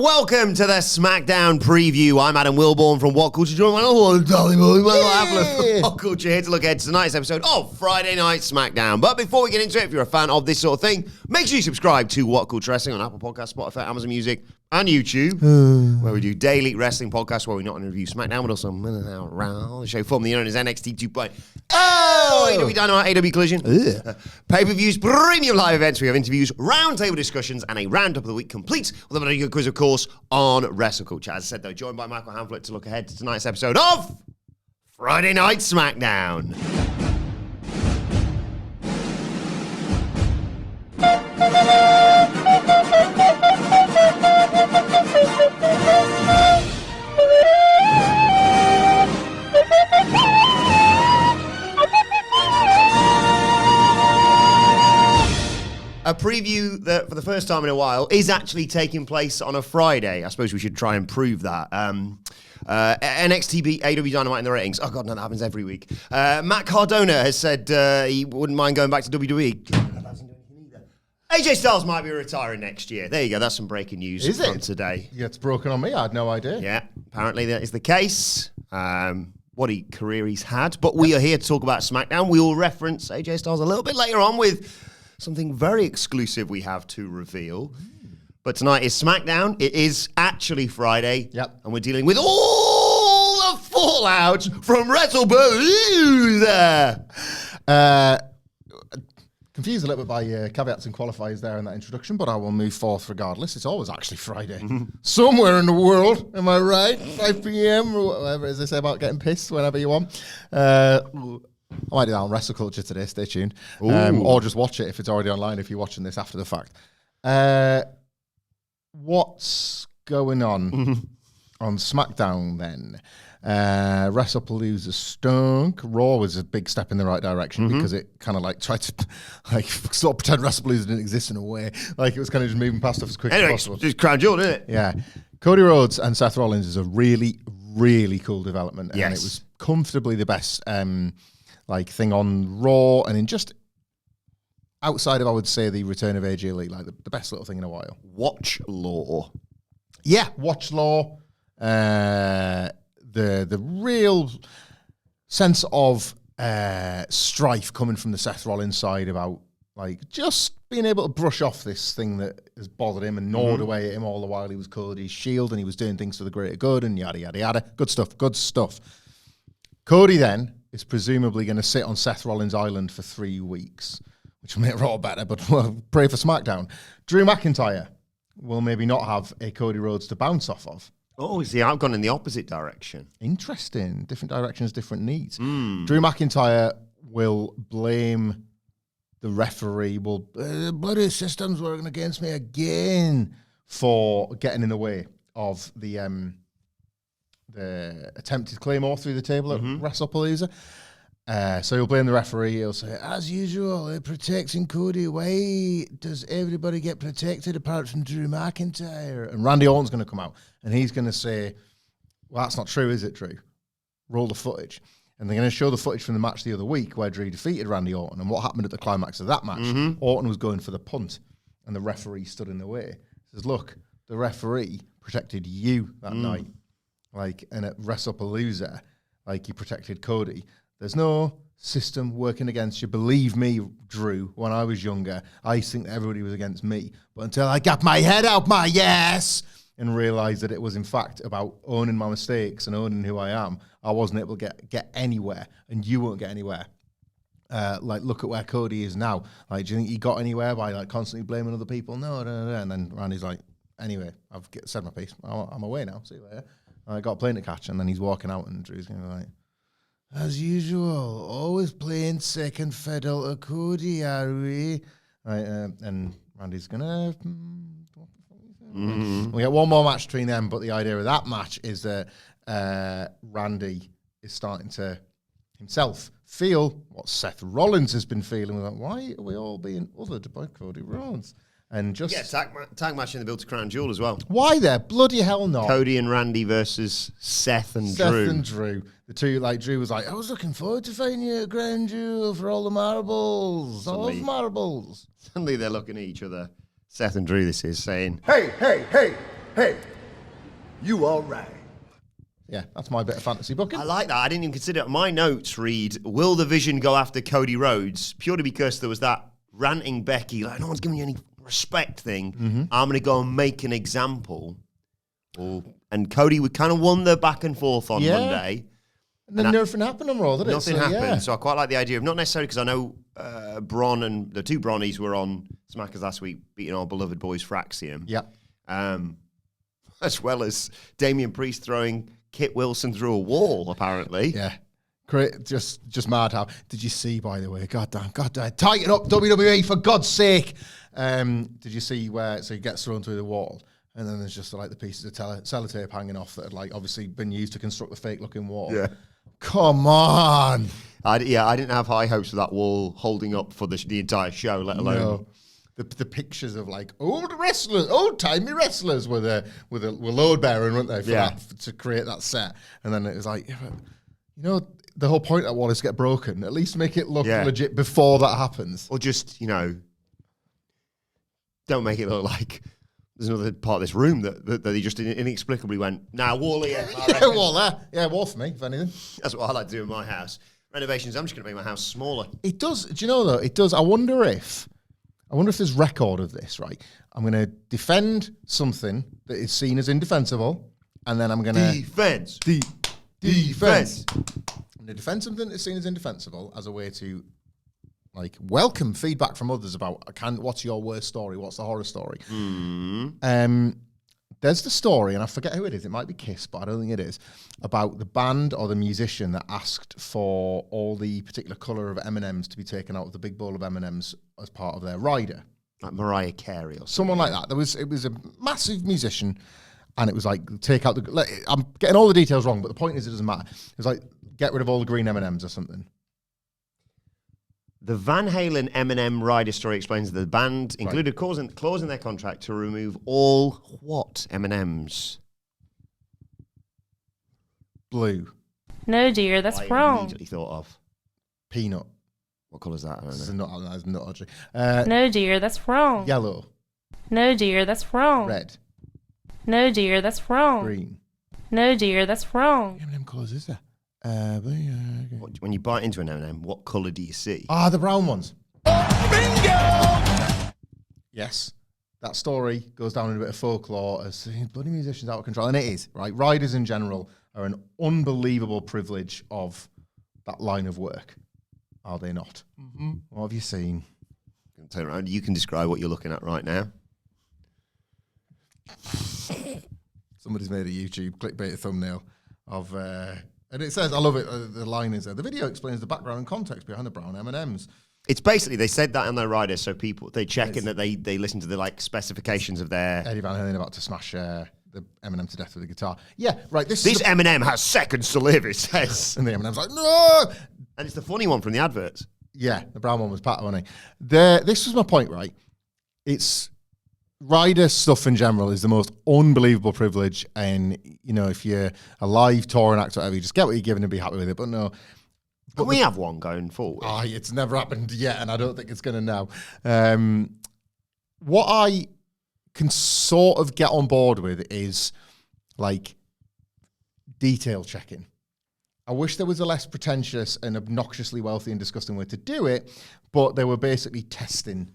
welcome to the SmackDown Preview. I'm Adam Wilborn from WhatCulture. Join my darling boy, WhatCulture, here to look ahead to tonight's episode of Friday Night SmackDown. But before we get into it, if you're a fan of this sort of thing, make sure you subscribe to WhatCulture Wrestling on Apple Podcasts, Spotify, Amazon Music, and YouTube, where we do daily wrestling podcasts where we not only review SmackDown, but also around the show formerly known as NXT 2.0. AW Dynamite, AW Collision, pay-per-views, premium live events. We have interviews, roundtable discussions, and a roundup of the week complete with a very good quiz, of course, on WrestleCulture. As I said, though, joined by Michael Hamflett to look ahead to tonight's episode of Friday Night SmackDown. A preview that, for the first time in a while, is actually taking place on a Friday. I suppose we should try and prove that. NXT beat AW Dynamite in the ratings. Oh, God, no, that happens every week. Matt Cardona has said he wouldn't mind going back to WWE. AJ Styles might be retiring next year. There you go. That's some breaking news from today. Yeah, it's broken on me. I had no idea. Yeah, apparently that is the case. What a career he's had. But we are here to talk about SmackDown. We will reference AJ Styles a little bit later on with something very exclusive we have to reveal. But tonight is SmackDown. It is actually Friday. Yep. And we're dealing with all the fallout from WrestlePalooza. Confused a little bit by caveats and qualifiers there in that introduction, but I will move forth regardless. It's always actually Friday. Somewhere in the world, am I right? 5 p.m. or whatever, as they say about getting pissed whenever you want. I might do that on WrestleCulture today, stay tuned. Or just watch it if it's already online, if you're watching this after the fact. What's going on on SmackDown then? WrestlePalooza stunk. Raw was a big step in the right direction because it kind of like tried to like sort of pretend WrestlePalooza didn't exist in a way. Like it was kind of just moving past stuff as quick as possible. Just crown jewel, isn't it? Yeah. Cody Rhodes and Seth Rollins is a really, really cool development. Yes. And it was comfortably the best like thing on Raw, and in just outside of, I would say, the return of AJ Lee, like the best little thing in a while. Watch Law. Yeah, Watch Law. The real sense of strife coming from the Seth Rollins side about like just being able to brush off this thing that has bothered him and gnawed away at him all the while he was Cody's shield and he was doing things for the greater good and yada, yada, yada. Good stuff, good stuff. Cody then is presumably going to sit on Seth Rollins' island for 3 weeks, which will make Raw better, but well, pray for SmackDown. Drew McIntyre will maybe not have a Cody Rhodes to bounce off of. Oh, see, I've gone in the opposite direction. Interesting. Different directions, different needs. Drew McIntyre will blame the referee. Well, bloody system's working against me again for getting in the way of the attempted Claymore through the table at WrestlePalooza. So he'll blame the referee. He'll say, as usual, protecting Cody. Why does everybody get protected apart from Drew McIntyre? And Randy Orton's going to come out and he's going to say, well, that's not true, is it, Drew? Roll the footage. And they're going to show the footage from the match the other week where Drew defeated Randy Orton. And what happened at the climax of that match? Orton was going for the punt and the referee stood in the way. He says, look, the referee protected you that night. Like, and at WrestlePalooza, like, he protected Cody. There's no system working against you. Believe me, Drew, when I was younger, I used to think that everybody was against me. But until I got my head out my ass and realized that it was, in fact, about owning my mistakes and owning who I am, I wasn't able to get anywhere, and you won't get anywhere. Like, look at where Cody is now. Like, do you think he got anywhere by, like, constantly blaming other people? No. And then Randy's like, anyway, I've said my piece. I'm away now. See you later. I got a plane to catch, and then he's walking out, and Drew's going to be like, as usual, always playing second fiddle to Cody, are we? Right, and Randy's going to... We get one more match between them, but the idea of that match is that Randy is starting to himself feel what Seth Rollins has been feeling. Like, why are we all being othered by Cody Rhodes? And just tag match in the Build to Crown Jewel as well. Why there? Bloody hell not. Cody and Randy versus Seth and Drew. Seth and Drew. The two, like, Drew was like, I was looking forward to fighting you at Crown Jewel for all the marbles. All the marbles. Suddenly they're looking at each other. Seth and Drew, this is, saying, Hey, You all right. Yeah, that's my bit of fantasy booking. I like that. I didn't even consider it. My notes read, will the Vision go after Cody Rhodes? Purely because there was that ranting Becky, like, no one's giving you any respect thing. I'm going to go and make an example. And Cody would kind of won the back and forth on Monday. And then nothing happened on Raw, did it? Nothing happened. So I quite like the idea of, not necessarily because I know Braun and the two Bronnies were on Smackers last week beating our beloved boys Fraxium. Yeah. As well as Damian Priest throwing Kit Wilson through a wall, apparently. Yeah. Great. Just mad how. Did you see, by the way? God damn. Tighten up, WWE, for God's sake. Did you see where, so he gets thrown through the wall, and then there's just like the pieces of sellotape hanging off that had like obviously been used to construct the fake looking wall. Yeah. Come on. I didn't have high hopes of that wall holding up for the entire show, let alone... No. The pictures of like old-timey wrestlers were load bearing, weren't they, to create that set. And then it was like, the whole point of that wall is to get broken. At least make it look legit before that happens. Or just, don't make it look like there's another part of this room that he just inexplicably went, wall here. Yeah, wall there. Yeah, wall for me, if anything. That's what I like to do in my house. Renovations, I'm just going to make my house smaller. It does. Do you know, though? It does. I wonder if there's record of this, right? I'm going to defend something that is seen as indefensible, and then I'm going to... Defense. Defense. I'm going to defend something that's seen as indefensible as a way to, like, welcome feedback from others about, what's your worst story? What's the horror story? There's the story, and I forget who it is. It might be Kiss, but I don't think it is, about the band or the musician that asked for all the particular colour of M&Ms to be taken out of the big bowl of M&Ms as part of their rider. Like Mariah Carey or something. Someone like that. It was a massive musician, and it was like, take out the... I'm getting all the details wrong, but the point is it doesn't matter. It was like, get rid of all the green M&Ms or something. The Van Halen M&M rider story explains that the band included a clause in their contract to remove all what M&Ms? Blue. No, dear, that's I wrong. immediately thought of. Peanut. What colour is that? I don't know. This is not actually. No, dear, that's wrong. Yellow. No, dear, that's wrong. Red. No, dear, that's wrong. Green. No, dear, that's wrong. How many M colours is there? When you bite into an M&M, what colour do you see? The brown ones. Bingo! Yes. That story goes down in a bit of folklore as bloody musicians out of control. And it is, right? Riders in general are an unbelievable privilege of that line of work. Are they not? Mm-hmm. What have you seen? Turn around. You can describe what you're looking at right now. Somebody's made a YouTube clickbait thumbnail of... and it says, I love it, the line is there. The video explains the background and context behind the brown M&Ms. It's basically, they said that on their rider, so people, they check in that they listen to the like specifications of their... Eddie Van Halen about to smash the M&M to death with a guitar. Yeah, right. This M&M has seconds to live, it says. And the M&M's like, no! And it's the funny one from the adverts. Yeah, the brown one was Pat, wasn't he? This was my point, right? It's... Rider stuff in general is the most unbelievable privilege, and if you're a live touring actor, whatever, you just get what you're given and be happy with it. But no, can we have one going forward? It's never happened yet, and I don't think it's going to now. What I can sort of get on board with is like detail checking. I wish there was a less pretentious and obnoxiously wealthy and disgusting way to do it, but they were basically testing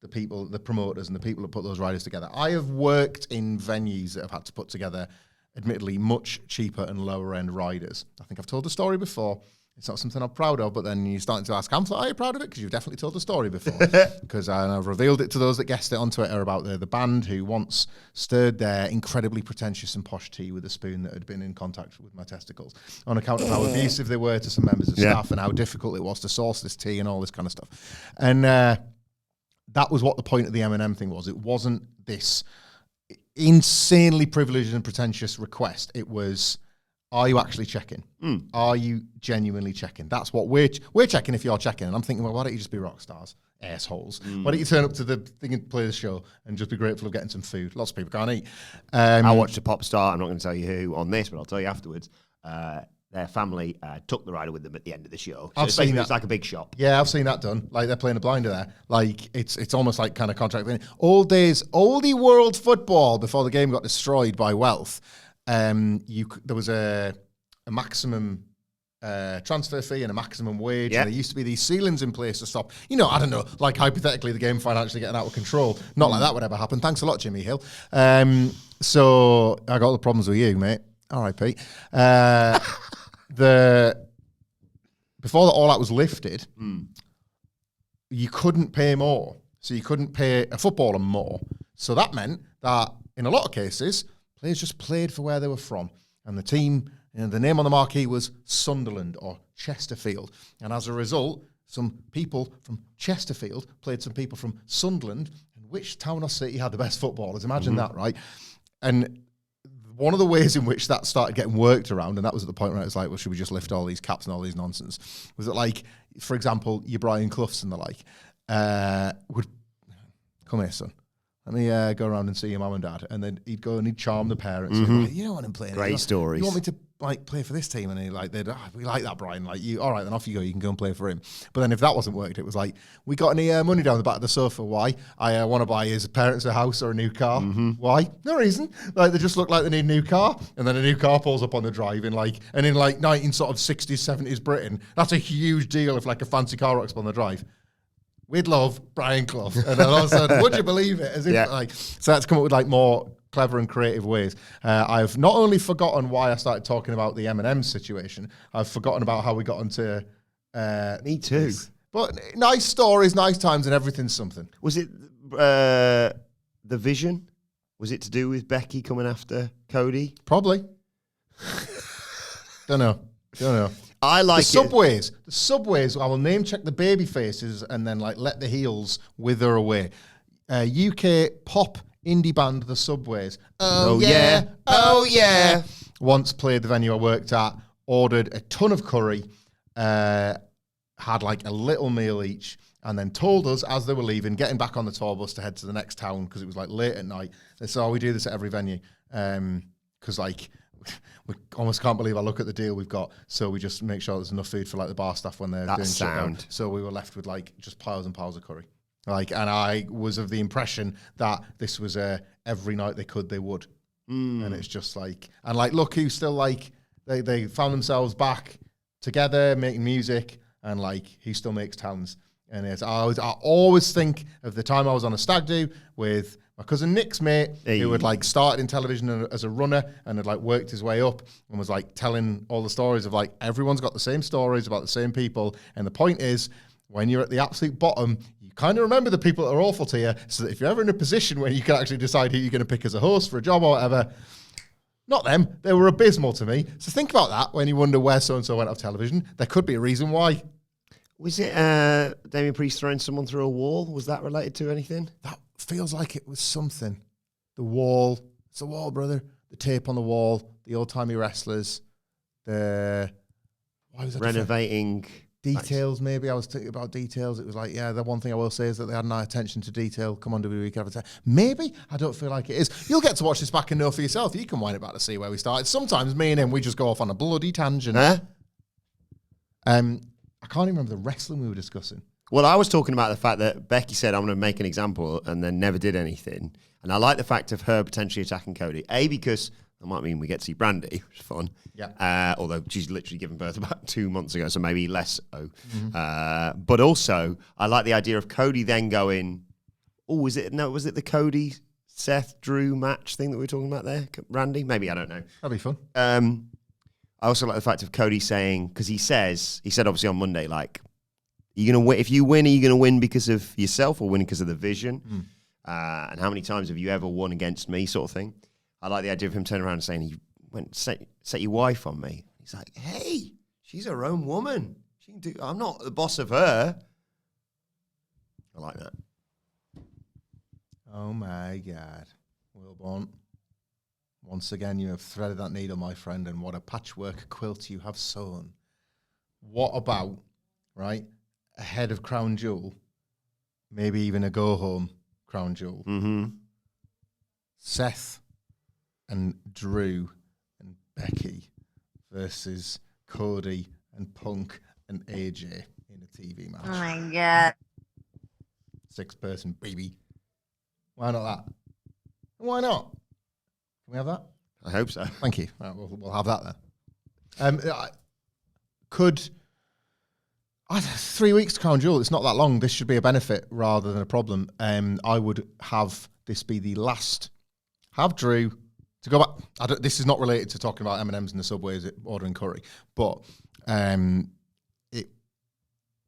the people, the promoters, and the people that put those riders together. I have worked in venues that have had to put together, admittedly, much cheaper and lower-end riders. I think I've told the story before. It's not something I'm proud of, but then you're starting to ask, are you proud of it? Because you've definitely told the story before. Because I've revealed it to those that guessed it on Twitter about the band who once stirred their incredibly pretentious and posh tea with a spoon that had been in contact with my testicles on account of how abusive they were to some members of staff and how difficult it was to source this tea and all this kind of stuff. And... that was what the point of the M&M thing was. It wasn't this insanely privileged and pretentious request. It was, are you actually checking? Are you genuinely checking? That's what we're checking if you're checking. And I'm thinking, well, why don't you just be rock stars, assholes? Why don't you turn up to the thing and play the show and just be grateful of getting some food? Lots of people can't eat. I watched a pop star. I'm not going to tell you who on this, but I'll tell you afterwards. Their family took the rider with them at the end of the show. So it's like a big shop. Yeah, I've seen that done. Like they're playing a blinder there. Like it's almost like kind of contract thing. Oldie world football before the game got destroyed by wealth. there was a maximum transfer fee and a maximum wage, and there used to be these ceilings in place to stop, I don't know, like hypothetically the game financially getting out of control. Not like that would ever happen. Thanks a lot, Jimmy Hill. So I got the problems with you, mate. All right, Pete. Before all that was lifted, you couldn't pay more. So you couldn't pay a footballer more. So that meant that in a lot of cases, players just played for where they were from. And the team, the name on the marquee was Sunderland or Chesterfield. And as a result, some people from Chesterfield played some people from Sunderland. And which town or city had the best footballers? Imagine that, right? And one of the ways in which that started getting worked around, and that was at the point where it was like, well, should we just lift all these caps and all these nonsense? Was it like, for example, your Brian Cloughs and the like, would, come here, son. Let me go around and see your mum and dad. And then he'd go and he'd charm the parents. And like, you don't want him playing. Great stories. You want me to play for this team? And he we like that, Brian. Like, all right, then off you go. You can go and play for him. But then if that wasn't worked, it was like, we got any money down the back of the sofa. Why? I want to buy his parents a house or a new car. Why? No reason. Like, they just look like they need a new car. And then a new car pulls up on the drive in 1960s, 70s Britain. That's a huge deal if like a fancy car rocks up on the drive. We'd love Brian Clough. And then all of a sudden, would you believe it? As if so that's come up with like more clever and creative ways. I've not only forgotten why I started talking about the M&M situation, I've forgotten about how we got into Me too. But nice stories, nice times, and everything's something. Was it the Vision? Was it to do with Becky coming after Cody? Probably. Don't know. I like the subways. I will name check the baby faces and then like let the heels wither away. UK pop indie band The Subways. Oh yeah. Once played the venue I worked at, ordered a ton of curry, had like a little meal each, and then told us as they were leaving, getting back on the tour bus to head to the next town because it was like late at night. They said, we do this at every venue because like we almost can't believe I look at the deal we've got. So we just make sure there's enough food for like the bar staff when they're doing shutdown. So we were left with like just piles and piles of curry. Like, and I was of the impression that this was every night they could, they would. And it's just like, and like, look who's still like, they found themselves back together making music, and like he still makes towns. And I always think of the time I was on a stag do with my cousin Nick's mate, who had like started in television as a runner and had like worked his way up and was like telling all the stories of like everyone's got the same stories about the same people. And the point is, when you're at the absolute bottom, you kind of remember the people that are awful to you, so that if you're ever in a position where you can actually decide who you're going to pick as a host for a job or whatever, not them, they were abysmal to me. So think about that when you wonder where so-and-so went off television. There could be a reason why. Was it Damien Priest throwing someone through a wall? Was that related to anything? That feels like it was something. The wall. It's a wall, brother. The tape on the wall. The old-timey wrestlers. Why was that renovating details? Maybe I was thinking about details. It was like, the one thing I will say is that they had no attention to detail. Come on, WWE. Maybe. I don't feel like it is. You'll get to watch this back and know for yourself. You can wind it back to see where we started. Sometimes me and him, we just go off on a bloody tangent. I can't even remember the wrestling we were discussing. Well, I was talking about the fact that Becky said, I'm going to make an example, and then never did anything. And I like the fact of her potentially attacking Cody. A, because that might mean we get to see Brandy, which is fun. Yeah. Although she's literally given birth about 2 months ago, so maybe less so. But also, I like the idea of Cody then going, was it the Cody, Seth, Drew match thing that we were talking about there? Randy? Maybe, I don't know. That'd be fun. I also like the fact of Cody saying, because he said obviously on Monday, like, you're gonna win. If you win, are you gonna win because of yourself or win because of the Vision? And how many times have you ever won against me, sort of thing? I like the idea of him turning around and saying, he went set your wife on me. He's like, hey, she's her own woman. She can do. I'm not the boss of her. I like that. Oh my God, Wilborn. Once again, you have threaded that needle, my friend, and what a patchwork quilt you have sewn. What about, right, a head of Crown Jewel, maybe even a go-home Crown Jewel? Seth and Drew and Becky versus Cody and Punk and AJ in a TV match. Oh, my God. 6-person, baby. Why not that? Why not? Can we have that? I hope so. Thank you. Right, we'll have that then. 3 weeks to Crown Jewel, it's not that long. This should be a benefit rather than a problem. I would have this be the last. Have Drew to go back. This is not related to talking about M&Ms in the subways ordering curry, but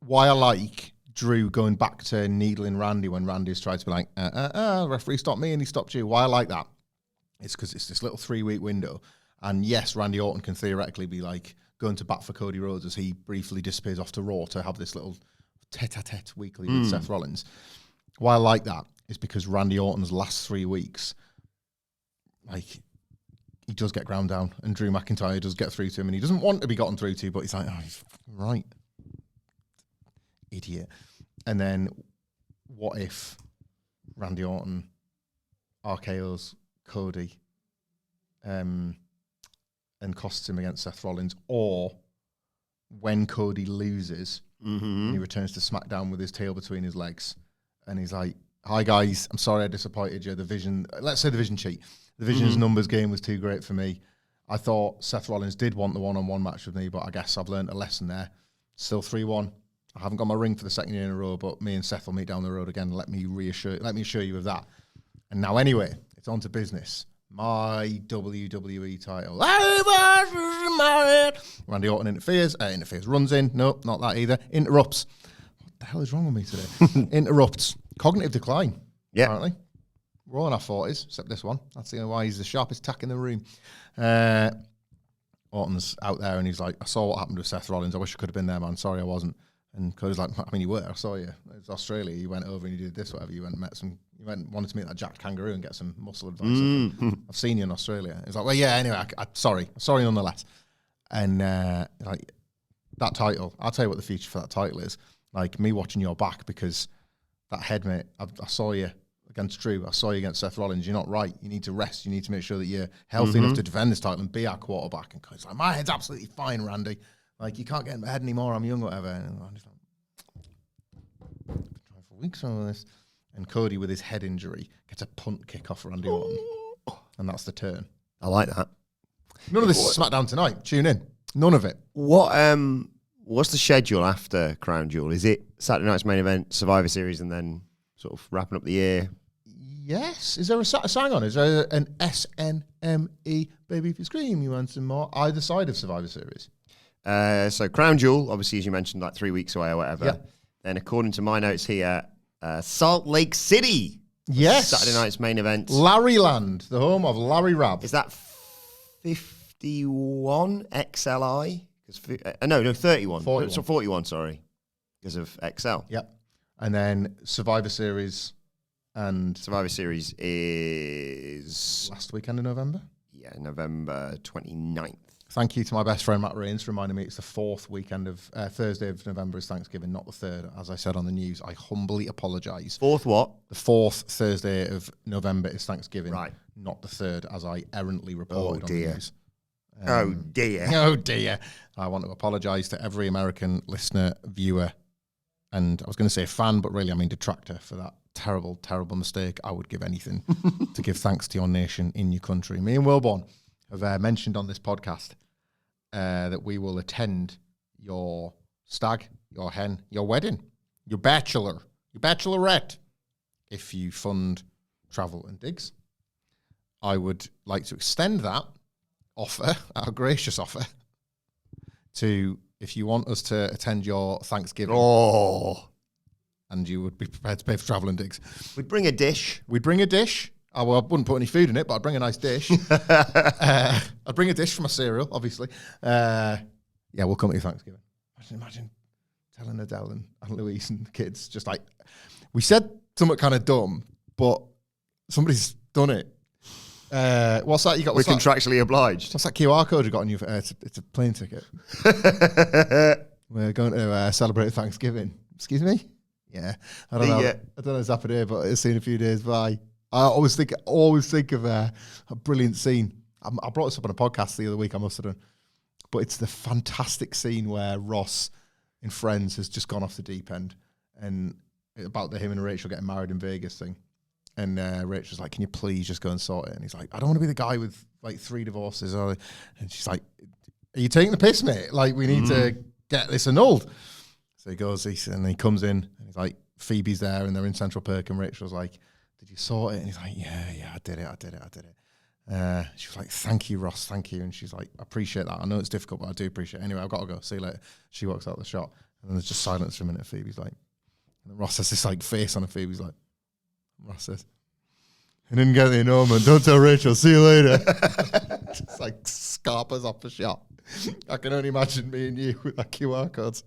why I like Drew going back to needling Randy when Randy's tried to be like, referee stopped me and he stopped you. Why I like that is because it's this little 3-week window. And yes, Randy Orton can theoretically be like going to bat for Cody Rhodes as he briefly disappears off to Raw to have this little tete-a-tete weekly with Seth Rollins. Why I like that is because Randy Orton's last 3 weeks, like, he does get ground down and Drew McIntyre does get through to him and he doesn't want to be gotten through to, but he's like, he's right. Idiot. And then what if Randy Orton RKO's Cody and costs him against Seth Rollins, or when Cody loses and he returns to SmackDown with his tail between his legs and he's like, hi guys, I'm sorry I disappointed you. Let's say the Vision cheat. The Vision's numbers game was too great for me. I thought Seth Rollins did want the one-on-one match with me, but I guess I've learned a lesson there. Still 3-1. I haven't got my ring for the second year in a row, but me and Seth will meet down the road again. Let me assure you of that. And now anyway, it's on to business. My WWE title. Randy Orton interferes, runs in. Nope, not that either. Interrupts. What the hell is wrong with me today? Interrupts. Cognitive decline. Yeah. Apparently. We're all in our 40s, except this one. That's the only why he's the sharpest tack in the room. Orton's out there and he's like, I saw what happened with Seth Rollins. I wish I could have been there, man. Sorry I wasn't. And Cody's like, I mean, you were. I saw you. It was Australia. You went over and you did this, whatever. You wanted to meet that jacked kangaroo and get some muscle advice. I've seen you in Australia. He's like, well, yeah, anyway, sorry nonetheless. And like that title, I'll tell you what the future for that title is. Like me watching your back because that head, mate, I saw you against Drew. I saw you against Seth Rollins. You're not right. You need to rest. You need to make sure that you're healthy enough to defend this title and be our quarterback. And Cody's like, my head's absolutely fine, Randy. Like, you can't get in my head anymore. I'm young, whatever. And I'm just like, trying for weeks on this. And Cody, with his head injury, gets a punt kick off Randy Orton. And that's the turn. I like that. None of this is SmackDown tonight. Tune in. None of it. What's the schedule after Crown Jewel? Is it Saturday night's main event, Survivor Series, and then sort of wrapping up the year? Yes. Is there a sign on? Is there an SNME, baby, if you scream, you want some more? Either side of Survivor Series. So Crown Jewel, obviously, as you mentioned, like 3 weeks away or whatever. Yep. Then according to my notes here, Salt Lake City. Yes. Saturday night's main event. Larryland, the home of Larry Rabb. Is that 51 XLI? No, 31. 41. So 41, sorry. Because of XL. Yep. And then Survivor Series and... Survivor Series is... last weekend in November? Yeah, November 29th. Thank you to my best friend Matt Rains for reminding me it's the fourth weekend of Thursday of November is Thanksgiving, not the third. As I said on the news, I humbly apologise. Fourth what? The fourth Thursday of November is Thanksgiving, right? Not the third, as I errantly reported on the news. Oh dear! Oh dear! I want to apologise to every American listener, viewer, and I was going to say fan, but really I mean detractor for that terrible, terrible mistake. I would give anything to give thanks to your nation in your country. Me and Wilborn have mentioned on this podcast that we will attend your stag, your hen, your wedding, your bachelor, your bachelorette, if you fund travel and digs. I would like to extend that offer, our gracious offer, to if you want us to attend your Thanksgiving. Oh. And you would be prepared to pay for travel and digs. We'd bring a dish. We'd bring a dish. I wouldn't put any food in it, but I'd bring a nice dish. I'd bring a dish for my cereal, obviously. Yeah, we'll come to your Thanksgiving. Imagine telling Adele and Louise and the kids, just like, we said something kind of dumb, but somebody's done it. What's that you got? We're contractually obliged. What's that QR code you got on you? It's a plane ticket. We're going to celebrate Thanksgiving. Excuse me? Yeah. I don't know. I don't know what's happened here, but it's seen a few days by. I always think of a brilliant scene. I brought this up on a podcast the other week, I must have done. But it's the fantastic scene where Ross in Friends has just gone off the deep end and about him and Rachel getting married in Vegas thing. And Rachel's like, can you please just go and sort it? And he's like, I don't want to be the guy with like 3 divorces. And she's like, are you taking the piss, mate? Like, we need to get this annulled. So he goes, and he comes in, and he's like, Phoebe's there, and they're in Central Perk, and Rachel's like, did you sort it? And he's like, yeah, I did it. She was like, thank you, Ross, thank you. And she's like, I appreciate that. I know it's difficult, but I do appreciate it. Anyway, I've got to go. See you later. She walks out the shop, and then there's just silence for a minute. Phoebe's like, and then Ross has this like face on her. Phoebe's like, Ross says, I didn't get the annulment. Don't tell Rachel. See you later. Just like scarpers off the shop. I can only imagine me and you with that QR code.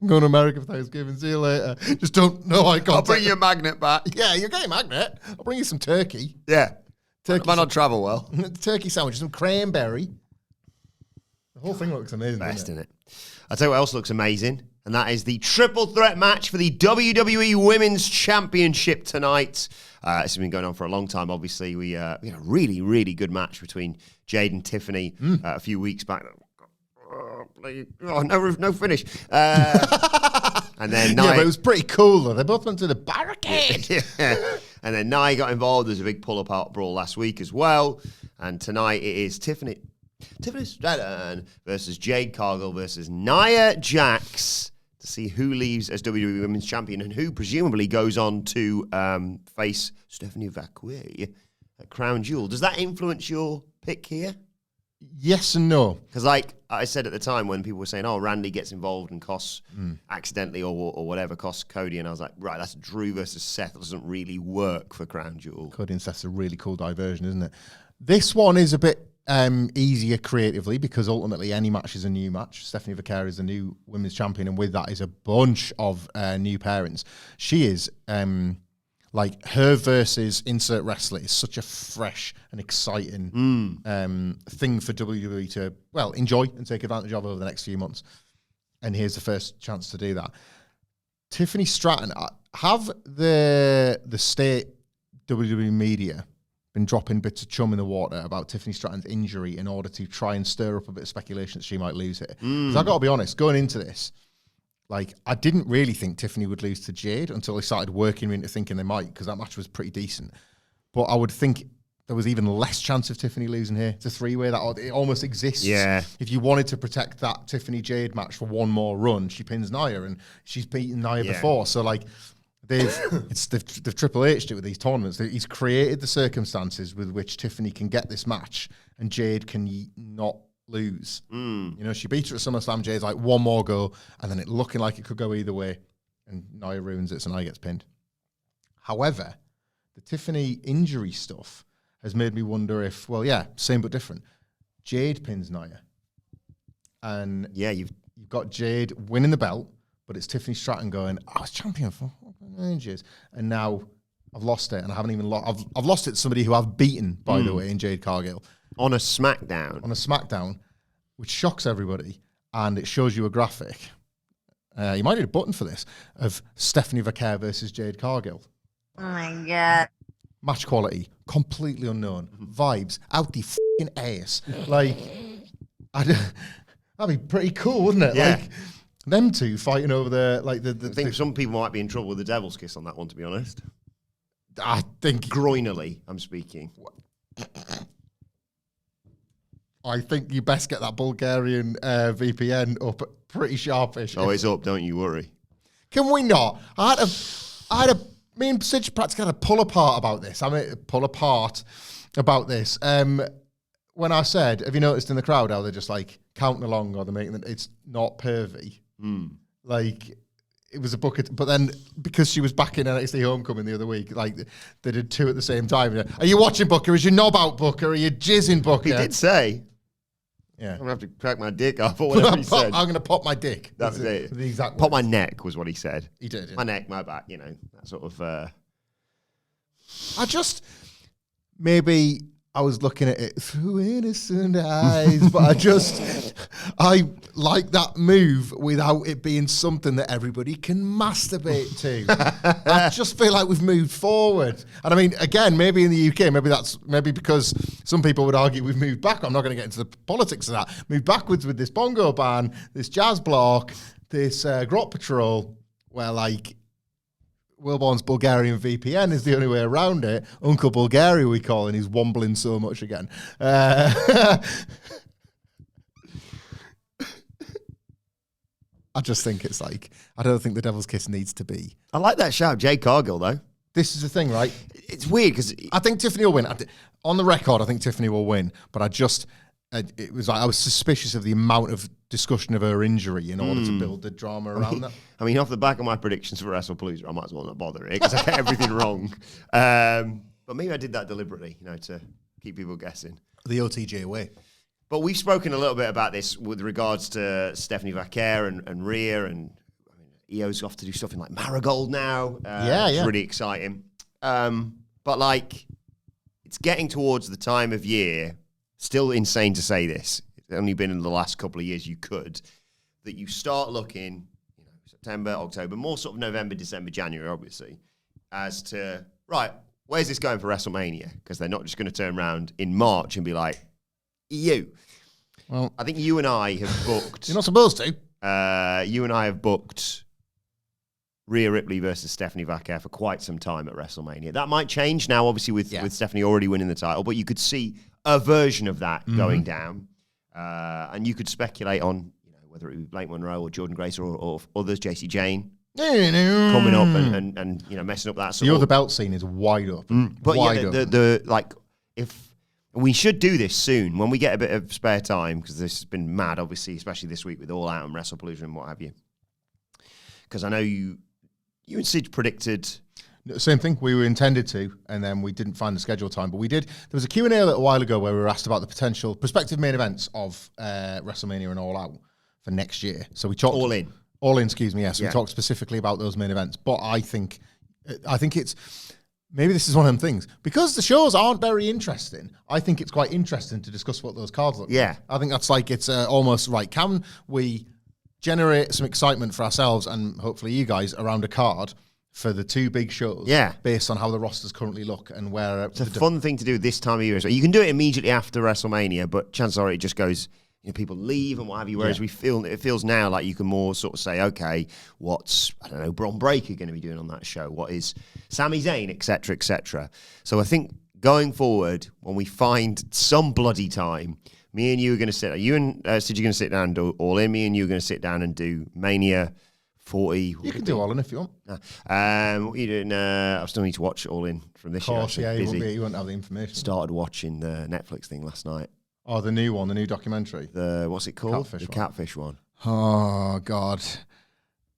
I'm going to America for Thanksgiving. See you later. Just don't know I got. I'll bring you a magnet back. Yeah, you're getting a magnet. I'll bring you some turkey. Yeah. Turkey Might not travel well. Turkey sandwich, some cranberry. The whole thing looks amazing. Best, isn't it? I'll tell you what else looks amazing, and that is the triple threat match for the WWE Women's Championship tonight. This has been going on for a long time, obviously. We had a really, really good match between Jade and Tiffany a few weeks back. No finish. And then Nia, yeah, but it was pretty cool, though. They both went to the barricade. Yeah. And then Nia got involved. There was a big pull-apart brawl last week as well. And tonight it is Tiffany Stratton versus Jade Cargill versus Nia Jax to see who leaves as WWE Women's Champion and who presumably goes on to face Stephanie Vacquet at Crown Jewel. Does that influence your pick here? Yes and no. Because like I said at the time when people were saying, oh, Randy gets involved and costs accidentally or whatever, costs Cody, and I was like, right, that's Drew versus Seth. That doesn't really work for Crown Jewel. Cody and Seth's a really cool diversion, isn't it? This one is a bit easier creatively because ultimately any match is a new match. Stephanie Vacquet is the new women's champion, and with that is a bunch of new pairings. She is... like her versus insert wrestler is such a fresh and exciting thing for WWE to, well, enjoy and take advantage of over the next few months. And here's the first chance to do that. Tiffany Stratton, have the state WWE media been dropping bits of chum in the water about Tiffany Stratton's injury in order to try and stir up a bit of speculation that she might lose it? Because I've got to be honest, going into this, like, I didn't really think Tiffany would lose to Jade until they started working me into thinking they might, because that match was pretty decent. But I would think there was even less chance of Tiffany losing here. It's a 3-way that it almost exists. Yeah. If you wanted to protect that Tiffany-Jade match for one more run, she pins Nia, and she's beaten Nia before. So, like, they've Triple H'd it with these tournaments. He's created the circumstances with which Tiffany can get this match, and Jade can not lose. You know, she beat her at SummerSlam. Jade's like, one more go, and then it looking like it could go either way, and Nia ruins it, so Nia gets pinned. However, the Tiffany injury stuff has made me wonder if, well, yeah, same but different. Jade pins Nia, and yeah, you've got Jade winning the belt, but it's Tiffany Stratton going, I was champion for 9 years, and now I've lost it, and I haven't even lost. I've lost it to somebody who I've beaten, by the way, in Jade Cargill. on a SmackDown, which shocks everybody, and it shows you a graphic. You might need a button for this, of Stephanie Vacquet versus Jade Cargill. Oh my God. Match quality, completely unknown. Vibes, out the f***ing ass. Like, that'd be pretty cool, wouldn't it? Yeah. Like, them two fighting over the... I think some people might be in trouble with the Devil's Kiss on that one, to be honest. I think... Groinally, I'm speaking. I think you best get that Bulgarian VPN up pretty sharpish. Oh, it's up, don't you worry. Can we not? Me and Sid practically had a pull apart about this. When I said, have you noticed in the crowd how they're just like counting along, or they're making it, it's not pervy. Like, it was a bucket, but then because she was back in NXT Homecoming the other week, like they did 2 at the same time. Are you watching Booker? Is your knob out, Booker? Are you jizzing, Booker? He did say, yeah, I'm going to have to crack my dick off, or whatever he said. I'm going to pop my dick. That's it. The exact Pop words. my neck was what he said. He did. Yeah. My neck, my back, you know, that sort of... Maybe I was looking at it through innocent eyes, but I like that move without it being something that everybody can masturbate to. I just feel like we've moved forward. And I mean, again, maybe in the UK, maybe because some people would argue we've moved back. I'm not going to get into the politics of that. Move backwards with this bongo ban, this jazz block, this grot patrol, where like Wilborn's Bulgarian VPN is the only way around it. Uncle Bulgaria, we call him. He's wombling so much again. I just think it's like, I don't think the Devil's Kiss needs to be. I like that shout, Jade Cargill, though. This is the thing, right? It's weird because I think Tiffany will win. On the record, I think Tiffany will win, but it was like I was suspicious of the amount of discussion of her injury in order to build the drama around that. I mean, off the back of my predictions for WrestlePalooza, I might as well not bother it because I get everything wrong. But maybe I did that deliberately, to keep people guessing. The OTJ way. But we've spoken a little bit about this with regards to Stephanie Vaquer and Rhea, and I mean, Io's off to do something like Marigold now. It's really exciting. But like, it's getting towards the time of year. Still insane to say this. It's only been in the last couple of years that you start looking, September, October, more sort of November, December, January, obviously, as to, right, where's this going for WrestleMania? Because they're not just going to turn around in March and be like, EU. Well, I think you and I have booked. You're not supposed to. You and I have booked Rhea Ripley versus Stephanie Vaquer for quite some time at WrestleMania. That might change now, obviously, with Stephanie already winning the title, but you could see a version of that going down. And you could speculate on whether it be Blake Monroe or Jordan Grace or others, JC Jane, coming up and messing up that. The other belt scene is wide open. But if we should do this soon when we get a bit of spare time, because this has been mad, obviously, especially this week with All Out and WrestlePalooza and what have you. Because I know you and Sid predicted. Same thing. We were intended to, and then we didn't find the schedule time. But we did. There was a Q&A a little while ago where we were asked about the potential prospective main events of WrestleMania and All Out for next year. So we talked All in. Excuse me. Yes, we talked specifically about those main events. But I think it's maybe this is one of them things because the shows aren't very interesting. I think it's quite interesting to discuss what those cards look like. I think that's like it's almost right. Can we generate some excitement for ourselves and hopefully you guys around a card for the two big shows, based on how the rosters currently look and where it's a fun thing to do this time of year. So you can do it immediately after WrestleMania, but chances are it just goes, people leave and what have you. Whereas it feels now like you can more sort of say, okay, what's Bron Breakker going to be doing on that show? What is Sami Zayn, etc., etc. So I think going forward, when we find some bloody time, me and you are going to sit. You and Sid, you're going to sit down and do All In. Me and you are going to sit down and do Mania 40. You can do All In if you want. What are you doing? I still need to watch All In from this year. Of course, you won't have the information. Started watching the Netflix thing last night. Oh, the new one, the new documentary. What's it called? Catfish one. Oh, God.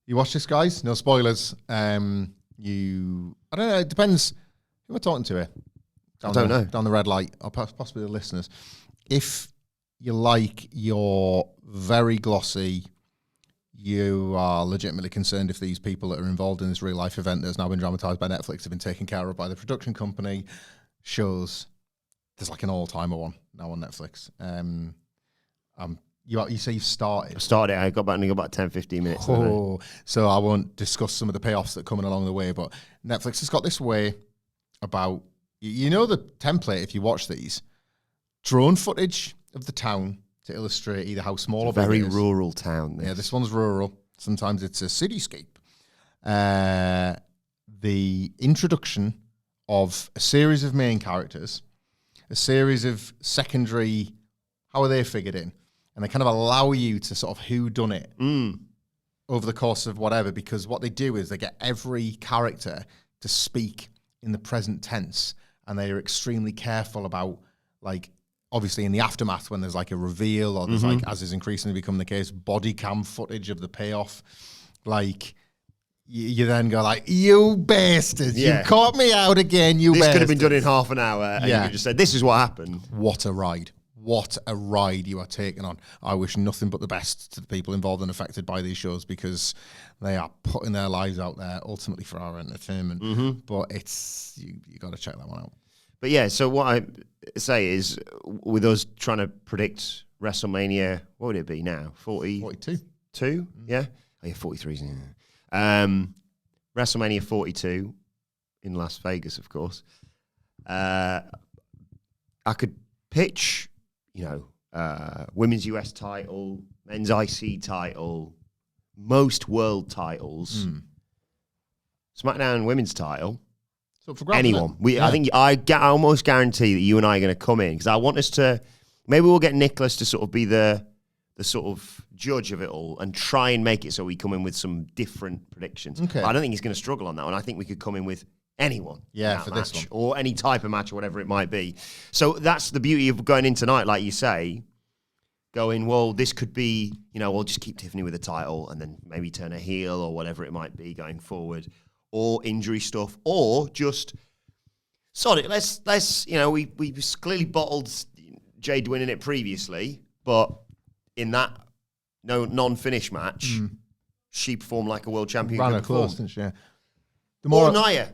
You watch this, guys? No spoilers. I don't know, it depends. Who am I talking to here? I don't know. Down the red light, or possibly the listeners. If you like your very glossy, you are legitimately concerned if these people that are involved in this real life event that's now been dramatized by Netflix have been taken care of by the production company, shows. There's like an all-timer one now on Netflix. You say you've started. I started it. I got about 10, 15 minutes. So I won't discuss some of the payoffs that are coming along the way, but Netflix has got this way about, the template if you watch these, drone footage of the town to illustrate either how small or big very it is. Rural town. Yeah, this one's rural. Sometimes it's a cityscape. The introduction of a series of main characters, a series of secondary, how are they figured in? And they kind of allow you to sort of whodunit over the course of whatever, because what they do is they get every character to speak in the present tense, and they are extremely careful about, like, obviously in the aftermath when there's like a reveal or there's like, as is increasingly become the case, body cam footage of the payoff, like, you then go like, you bastards, you caught me out again, you bastards. This could have been done in half an hour, and you just said, this is what happened. What a ride. What a ride you are taking on. I wish nothing but the best to the people involved and affected by these shows, because they are putting their lives out there ultimately for our entertainment. But it's, you got to check that one out. But yeah, so what I say is, with us trying to predict WrestleMania, what would it be now? 42. 2? Yeah? Oh, yeah, 43. WrestleMania 42 in Las Vegas, of course. I could pitch, women's US title, men's IC title, most world titles. SmackDown Women's title, So for grabs, anyone. I think I almost guarantee that you and I are going to come in because I want us to. Maybe we'll get Nicholas to sort of be the sort of judge of it all and try and make it so we come in with some different predictions. Okay. I don't think he's going to struggle on that one. I think we could come in with anyone. Yeah, in for that this match, one. or any type of match or whatever it might be. So that's the beauty of going in tonight, like you say. Going, well, this could be, we'll just keep Tiffany with the title and then maybe turn a heel or whatever it might be going forward, or injury stuff, or just sod it. Let's we clearly bottled Jade winning it previously, but in that non-finish match, she performed like a world champion. Ran her close, didn't she? Yeah. Or Nia.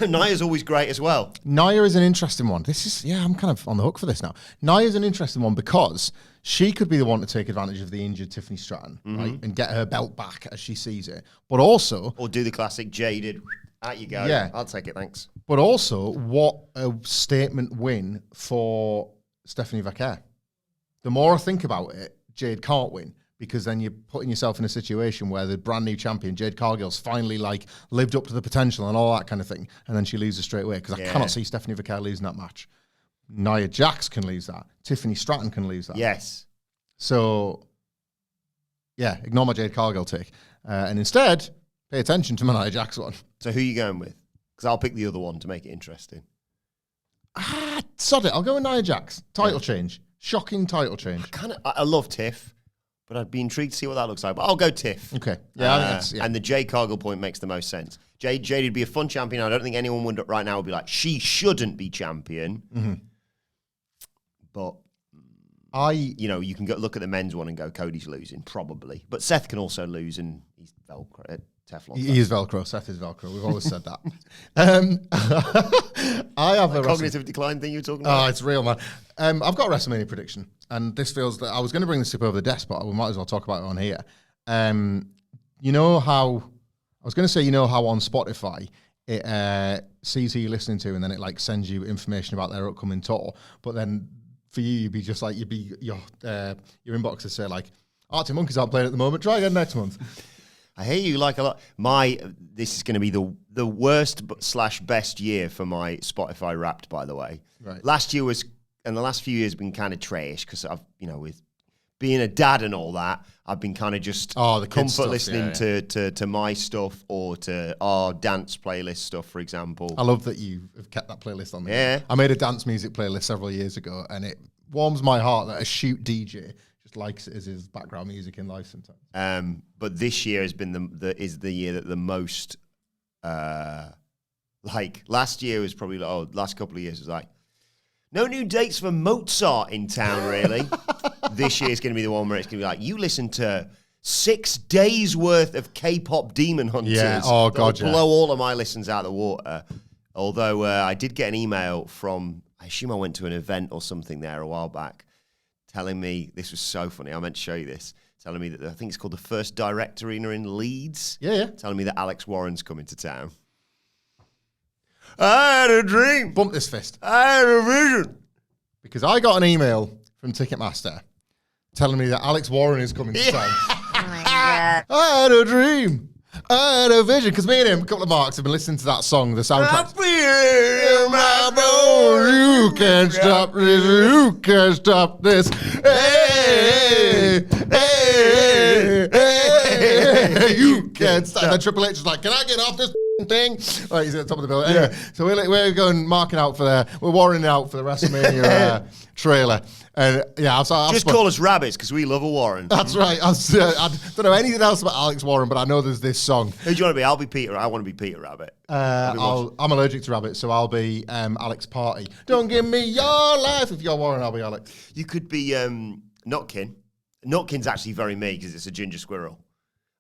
Nia's always great as well. Nia is an interesting one. I'm kind of on the hook for this now. Nia is an interesting one because she could be the one to take advantage of the injured Tiffany Stratton, right, and get her belt back as she sees it. But also, or do the classic jaded. Out you go. Yeah, I'll take it. Thanks. But also, what a statement win for Stephanie Vaquer. The more I think about it, Jade can't win. Because then you're putting yourself in a situation where the brand new champion, Jade Cargill's finally lived up to the potential and all that kind of thing. And then she loses straight away. Because I cannot see Stephanie Vaquer losing that match. Nia Jax can lose that. Tiffany Stratton can lose that. Yes. So, yeah, ignore my Jade Cargill take. And instead, pay attention to my Nia Jax one. So who are you going with? Because I'll pick the other one to make it interesting. Sod it. I'll go with Nia Jax. Title change. Shocking title change. I love Tiff. But I'd be intrigued to see what that looks like. But I'll go Tiff. Okay. Yeah, I think that's, And the Jade Cargill point makes the most sense. Jade would be a fun champion. I don't think anyone would right now would be like, she shouldn't be champion. Mm-hmm. But you can go look at the men's one and go, Cody's losing, probably. But Seth can also lose, and he's Velcro, Teflon. He is Velcro. Seth is Velcro. We've always said that. I have a cognitive decline thing you were talking about. Oh, it's real, man. I've got a WrestleMania prediction, and this feels that I was going to bring this up over the desk, but we might as well talk about it on here. You know how on Spotify it sees who you're listening to, and then it sends you information about their upcoming tour. But then for you, your inbox would say Arctic Monkeys aren't playing at the moment. Try again next month. I hear you a lot. This is going to be the worst / best year for my Spotify Wrapped, by the way. Right. Last year and the last few years have been kind of trash because I've, with being a dad and all that, I've been kind of just the comfort stuff, listening to my stuff or to our dance playlist stuff, for example. I love that you have kept that playlist on there. Yeah. I made a dance music playlist several years ago, and it warms my heart that a shoot DJ just likes it as his background music in life sometimes. But this year has been the year that the most last year was probably last couple of years was no new dates for Mozart in town really. This year is going to be the one where it's going to be you listen to 6 days worth of K-pop Demon Hunters. Yeah. Oh God, blow all of my listens out of the water. Although I did get an email from, I assume I went to an event or something there a while back, telling me, this was so funny, I meant to show you this, telling me that I think it's called the First Direct Arena in Leeds. Yeah. Telling me that Alex Warren's coming to town. I had a dream. Bump this fist. I had a vision. Because I got an email from Ticketmaster telling me that Alex Warren is coming to town. Oh my God. I had a dream. I had a vision. Because me and him, a couple of marks, have been listening to that song, the soundtrack. I feel it in my bones. You can't stop this. You can't stop this. Hey, hey, hey, you can't stop. And then Triple H is like, can I get off this thing? Right, he's at the top of the bill. Anyway, so we're going marking out we're warring out for the WrestleMania trailer. And just call us rabbits because we love a Warren. That's right. I don't know anything else about Alex Warren, but I know there's this song. Who do you want to be? I'll be Peter. I want to be Peter Rabbit. I'm allergic to rabbits, so I'll be Alex Party. Don't give me your life. If you're Warren, I'll be Alex. You could be Notkin. Notkin's actually very me because it's a ginger squirrel.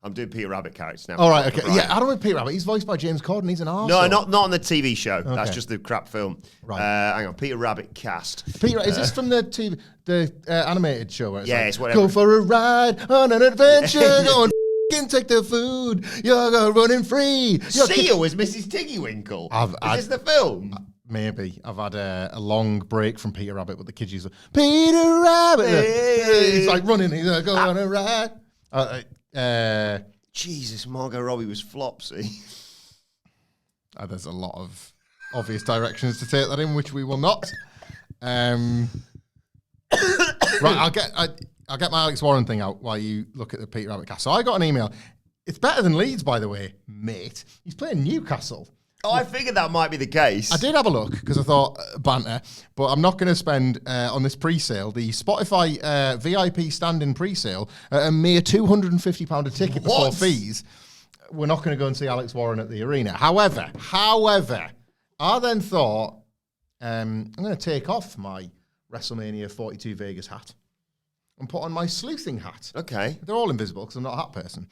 I'm doing Peter Rabbit characters now. All right, okay. Yeah, I don't know Peter Rabbit. He's voiced by James Corden. He's an arsehole. No, not on the TV show. Okay. That's just the crap film. Right. Hang on, Peter Rabbit cast. Peter, is this from the TV, the animated show? Where it's it's whatever. Go for a ride on an adventure. Go and take the food. You're running free. Sia was Mrs. Tiggywinkle. Is this the film? Maybe. I've had a long break from Peter Rabbit, but the kids use Peter Rabbit. Hey. He's running. He's go on a ride. Jesus, Margot Robbie was Flopsy. There's a lot of obvious directions to take that in, which we will not. Right, I'll get my Alex Warren thing out while you look at the Peter Rabbit cast. So I got an email. It's better than Leeds, by the way, mate. He's playing Newcastle. Oh, I figured that might be the case. I did have a look because I thought banter, but I'm not going to spend on this pre-sale the Spotify VIP stand-in pre-sale a mere £250 a ticket before fees. We're not going to go and see Alex Warren at the arena. However, I then thought I'm going to take off my WrestleMania 42 Vegas hat and put on my sleuthing hat. Okay. They're all invisible because I'm not a hat person.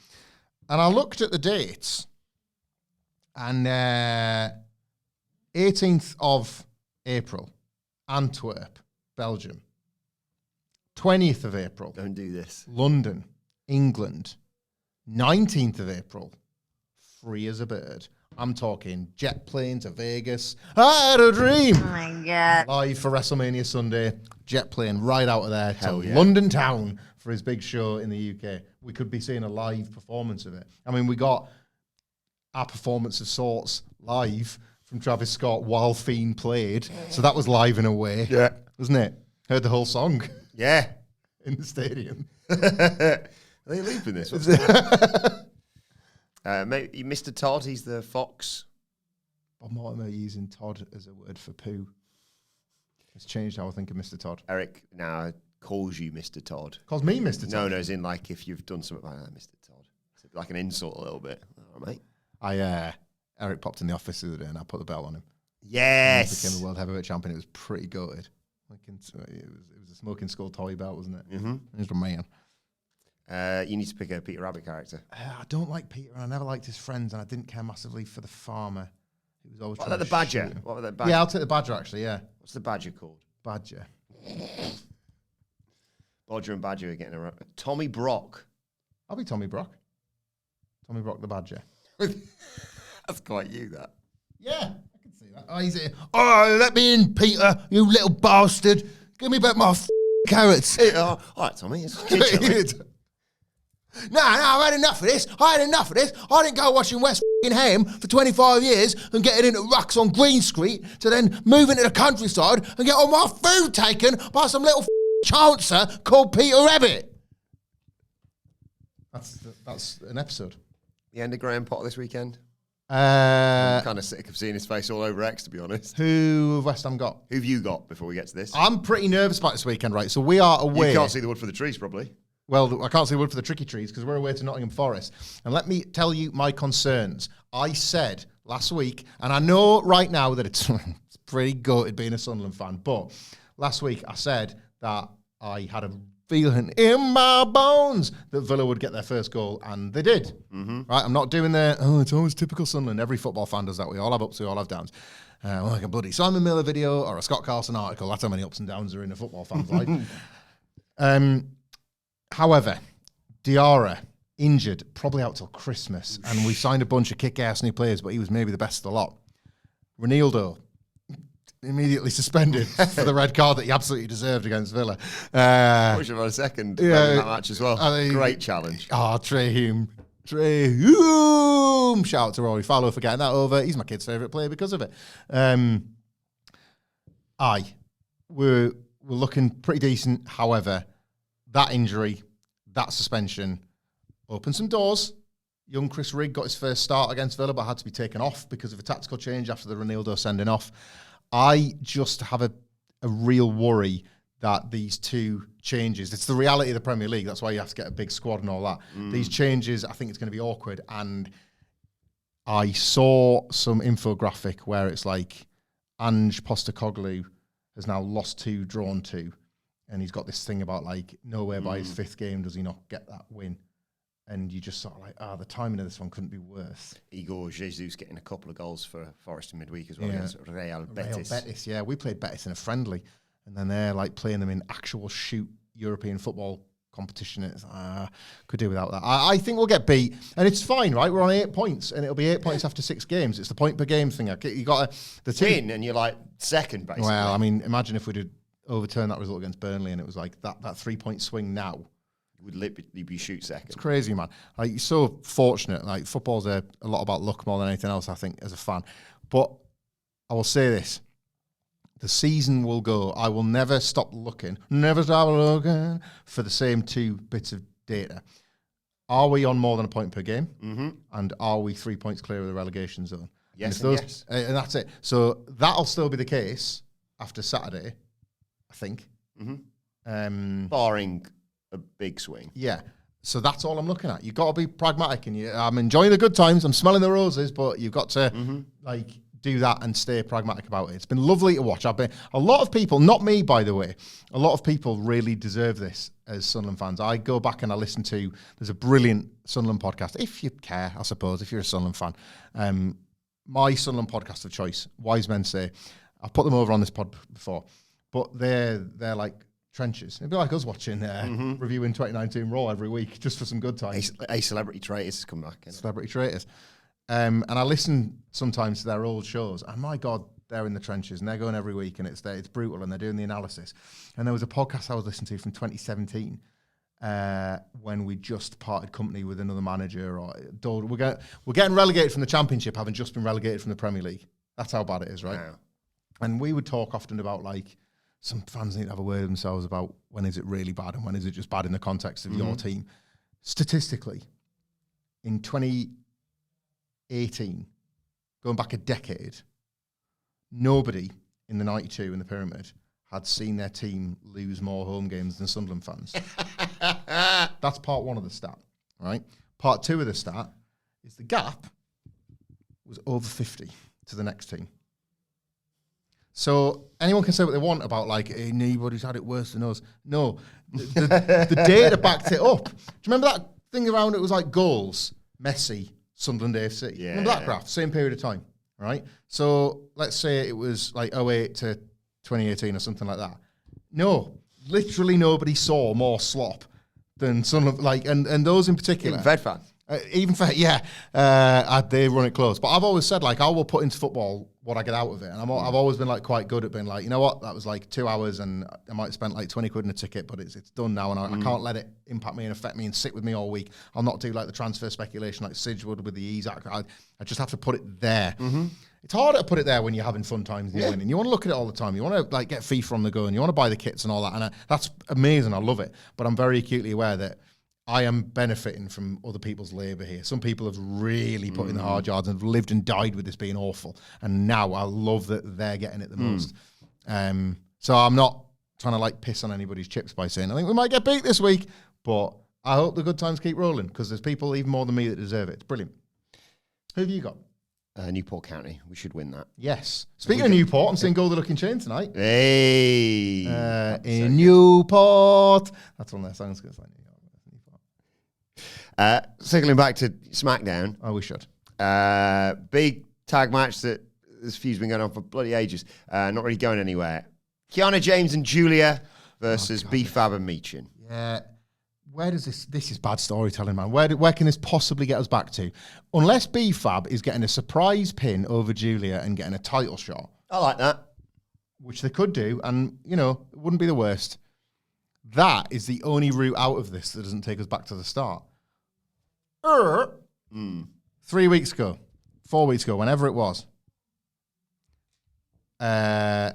And I looked at the dates. And 18th of April, Antwerp, Belgium. 20th of April. Don't do this. London, England. 19th of April, free as a bird. I'm talking jet plane to Vegas. I had a dream. Oh my God. Live for WrestleMania Sunday. Jet plane right out of there Hell to yeah. London town for his big show in the UK. We could be seeing a live performance of it. I mean, we got our performance of sorts live from Travis Scott while Fiend played. So that was live in a way. Yeah. Wasn't it? Heard the whole song Yeah. in the stadium. Are they leaping this? Maybe Mr. Todd, he's the fox. Bob Mortimer using Todd as a word for poo. It's changed how I think of Mr. Todd. Eric now calls you Mr. Todd. Calls me Mr. Todd. No, as in like if you've done something like that, Mr. Todd. It's like an insult a little bit. All right, mate. Eric popped in the office the other day and I put the belt on him. Yes. He became the world heavyweight champion. It was pretty goated. It was a smoking skull toy belt, wasn't it? Mm-hmm. He was a man. You need to pick a Peter Rabbit character. I don't like Peter, and I never liked his friends, and I didn't care massively for the farmer. He was always What trying about the to badger? shoot him. What about the badger? Yeah, I'll take the badger, actually, yeah. What's the badger called? Badger. Bodger and Badger are getting around. Tommy Brock. I'll be Tommy Brock. Tommy Brock the badger. That's quite you, that. Yeah, I can see that. Oh, let me in, Peter, you little bastard. Give me back my carrots. All right, Tommy. It's kitchen. No, I've had enough of this. I didn't go watching West Ham for 25 years and getting into rucks on Green Street to then move into the countryside and get all my food taken by some little chancer called Peter Rabbit. That's an episode. The end of Graham Potter this weekend. Uh, I'm kind of sick of seeing his face all over X, to be honest. Who have West Ham got? Who've you got before we get to this? I'm pretty nervous about this weekend, right? So we are away. You can't see the wood for the trees, probably. Well, I can't see wood for the tricky trees because we're away to Nottingham Forest. And let me tell you my concerns. I said last week, and I know right now that it's pretty goated being a Sunderland fan, but last week I said that I had a feeling in my bones that Villa would get their first goal, and they did. Mm-hmm. Right? I'm not doing it's always typical Sunderland. Every football fan does that. We all have ups, we all have downs. Like a bloody Simon Miller video or a Scott Carlson article. That's how many ups and downs are in a football fan's life. However, Diarra injured, probably out till Christmas, and we signed a bunch of kick-ass new players, but he was maybe the best of the lot. Ronaldo, immediately suspended for the red card that he absolutely deserved against Villa. I wish I've had a second in that match as well. Great challenge. Oh, Trey Hume. Shout out to Rory Fallow for getting that over. He's my kid's favourite player because of it. We're looking pretty decent. However, that injury, that suspension, opened some doors. Young Chris Rigg got his first start against Villa, but had to be taken off because of a tactical change after the Ronaldo sending off. I just have a real worry that these two changes, it's the reality of the Premier League, that's why you have to get a big squad and all that. These changes, I think it's going to be awkward. And I saw some infographic where it's like Ange Postecoglou has now lost 2, drawn 2. And he's got this thing about like nowhere by his 5th game does he not get that win. And you just sort of like, the timing of this one couldn't be worse. Igor Jesus getting a couple of goals for Forest in midweek as well against Real Betis. Real Betis, yeah. We played Betis in a friendly. And then they're like playing them in actual shoot European football competition. It's could do without that. I think we'll get beat. And it's fine, right? We're on 8 points. And it'll be 8 points after 6 games. It's the point per game thing. You got the team. And you're like second, basically. Well, I mean, imagine if we did overturn that result against Burnley and it was like that 3-point swing now would literally be shoot second. It's crazy, man. Like, you're so fortunate. Like, football's a lot about luck more than anything else, I think, as a fan. But I will say this. The season will go. I will never stop looking for the same 2 bits of data. Are we on more than a point per game? Mm-hmm. And are we 3 points clear of the relegation zone? Yes, yes. And that's it. So that'll still be the case after Saturday, I think. Mm-hmm. Barring a big swing. Yeah. So that's all I'm looking at. You've got to be pragmatic. And I'm enjoying the good times. I'm smelling the roses, but you've got to do that and stay pragmatic about it. It's been lovely to watch. A lot of people, not me, by the way, a lot of people really deserve this as Sunderland fans. I go back and I listen to, there's a brilliant Sunderland podcast, if you care, I suppose, if you're a Sunderland fan. My Sunderland podcast of choice, Wise Men Say. I've put them over on this pod before, but they're like trenches. It'd be like us watching, reviewing 2019 Raw every week, just for some good times. A Celebrity Traitors has come back. Celebrity Traitors. And I listen sometimes to their old shows, and my God, they're in the trenches, and they're going every week, and it's brutal, and they're doing the analysis. And there was a podcast I was listening to from 2017 when we just parted company with another manager. We're getting relegated from the Championship, having just been relegated from the Premier League. That's how bad it is, right? Wow. And we would talk often about, like, some fans need to have a word with themselves about when is it really bad and when is it just bad in the context of your team. Statistically, in 2018, going back a decade, nobody in the 92 in the pyramid had seen their team lose more home games than Sunderland fans. That's part 1 of the stat, right? Part 2 of the stat is the gap was over 50 to the next team. So anyone can say what they want about, like, hey, nobody's had it worse than us. No, the data backed it up. Do you remember that thing around it was like goals, Messi, Sunderland AFC? Yeah. Remember that graph? Same period of time, right? So let's say it was like 08 to 2018 or something like that. No, literally nobody saw more slop than Sunderland, like, and those in particular. Even Fed fan. They run it close. But I've always said, like, I will put into football what I get out of it. And I've always been, like, quite good at being like, you know what, that was like 2 hours and I might have spent like 20 quid in a ticket, but it's done now and I can't let it impact me and affect me and sit with me all week. I'll not do like the transfer speculation like Sidge would with the ease. I just have to put it there. Mm-hmm. It's harder to put it there when you're having fun times and winning. You want to look at it all the time. You want to, like, get FIFA on the go and you want to buy the kits and all that. And that's amazing. I love it. But I'm very acutely aware that I am benefiting from other people's labour here. Some people have really put in the hard yards and have lived and died with this being awful. And now I love that they're getting it the most. So I'm not trying to, like, piss on anybody's chips by saying, I think we might get beat this week, but I hope the good times keep rolling because there's people even more than me that deserve it. It's brilliant. Who have you got? Newport County. We should win that. Yes. Speaking of Newport, I'm seeing Go the Looking Chain tonight. Hey. In Newport. That's one of their songs. Circling back to SmackDown. Oh, we should. Big tag match that this feud's been going on for bloody ages. Not really going anywhere. Kiana James and Julia versus B-Fab and Meechin. Yeah. Where does this is bad storytelling, man. Where can this possibly get us back to? Unless B-Fab is getting a surprise pin over Julia and getting a title shot. I like that. Which they could do, and, you know, it wouldn't be the worst. That is the only route out of this that doesn't take us back to the start. 3 weeks ago, 4 weeks ago, whenever it was, Meechin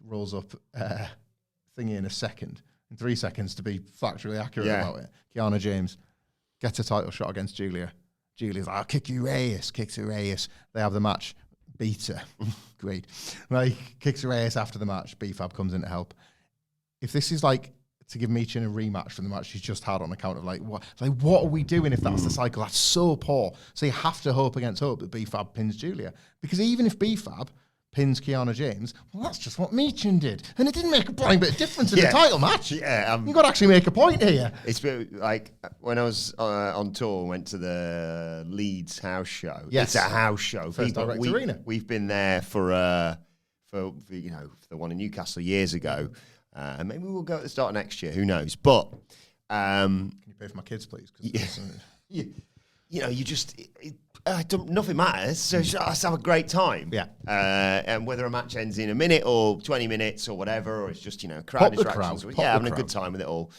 rolls up thingy in a second. In 3 seconds, to be factually accurate about it. Kiana James gets a title shot against Julia. Julia's like, I'll kick your ass, kicks her ass. They have the match, beats her. Great. Like, kicks her ass after the match. B-Fab comes in to help. If this is like to give Meechin a rematch from the match she's just had on account of, like, what are we doing if that's the cycle? That's so poor. So you have to hope against hope that B-Fab pins Julia. Because even if B-Fab pins Kiana James, well, that's just what Meechin did. And it didn't make a blind bit of difference in the title match. Yeah. You've got to actually make a point here. It's been like when I was on tour, went to the Leeds house show. Yes. It's a house show. First direct arena. We've been there for you know, the one in Newcastle years ago. Maybe we'll go at the start of next year. Who knows? But can you pay for my kids, please? You know, you just nothing matters. So let's have a great time. Yeah. And whether a match ends in a minute or 20 minutes or whatever, or it's just, you know, crowd interactions. Having a good time with it all.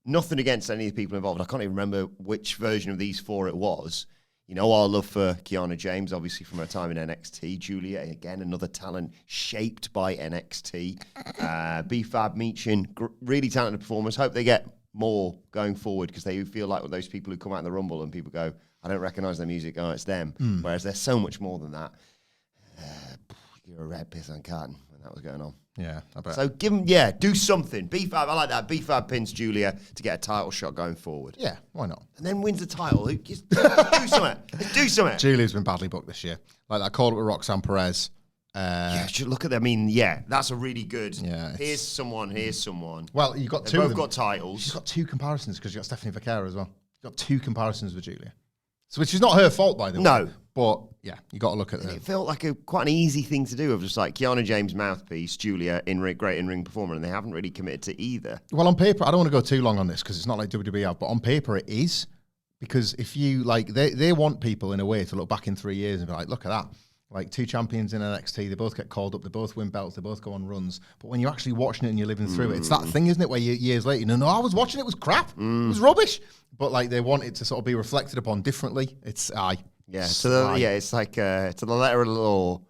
Nothing against any of the people involved. I can't even remember which version of these four it was. You know our love for Kiana James, obviously from her time in NXT. Julia, again, another talent shaped by NXT. B-Fab, Meechin, really talented performers. Hope they get more going forward because they feel like those people who come out in the Rumble and people go, I don't recognise their music, oh, it's them. Whereas there's so much more than that. You're a red piss on carton when that was going on. Yeah, I bet. So give them, do something. B-Fab, I like that. B-Fab pins Julia to get a title shot going forwed. Yeah, why not? And then wins the title. Just do something. Do something. Julia's been badly booked this year. Like that call up with Roxanne Perez. Look at them. I mean, that's a really good. Yeah, here's someone. Well, you got They've two. Both of them. got titles. She's got two comparisons because you got Stephanie Vaquera as well. You got two comparisons with Julia, so which is not her fault by the way. No, but yeah, you got to look at it. It felt like quite an easy thing to do of just like Kiana James mouthpiece, Julia great in ring performer, and they haven't really committed to either. Well, on paper, I don't want to go too long on this because it's not like WWE out, but on paper it is because if you like, they want people in a way to look back in 3 years and be like, look at that. Like two champions in NXT, they both get called up, they both win belts, they both go on runs. But when you're actually watching it and you're living through it, it's that thing, isn't it, where years later, no, I was watching it was crap. It was rubbish. But like they want it to sort of be reflected upon differently. It's Yeah, so it's like to the letter of the law,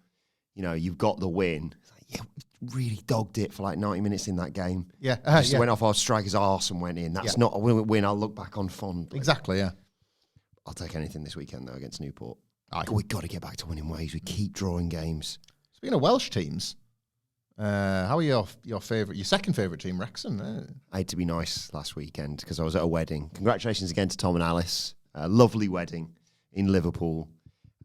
you've got the win. It's like, we really dogged it for like 90 minutes in that game. Yeah. Just went off our striker's arse and went in. That's not a win I'll look back on fondly. Exactly, yeah. I'll take anything this weekend, though, against Newport. We've got to get back to winning ways. We keep drawing games. Speaking of Welsh teams, how are your second favourite team, Wrexham? I had to be nice last weekend because I was at a wedding. Congratulations again to Tom and Alice. A lovely wedding in Liverpool.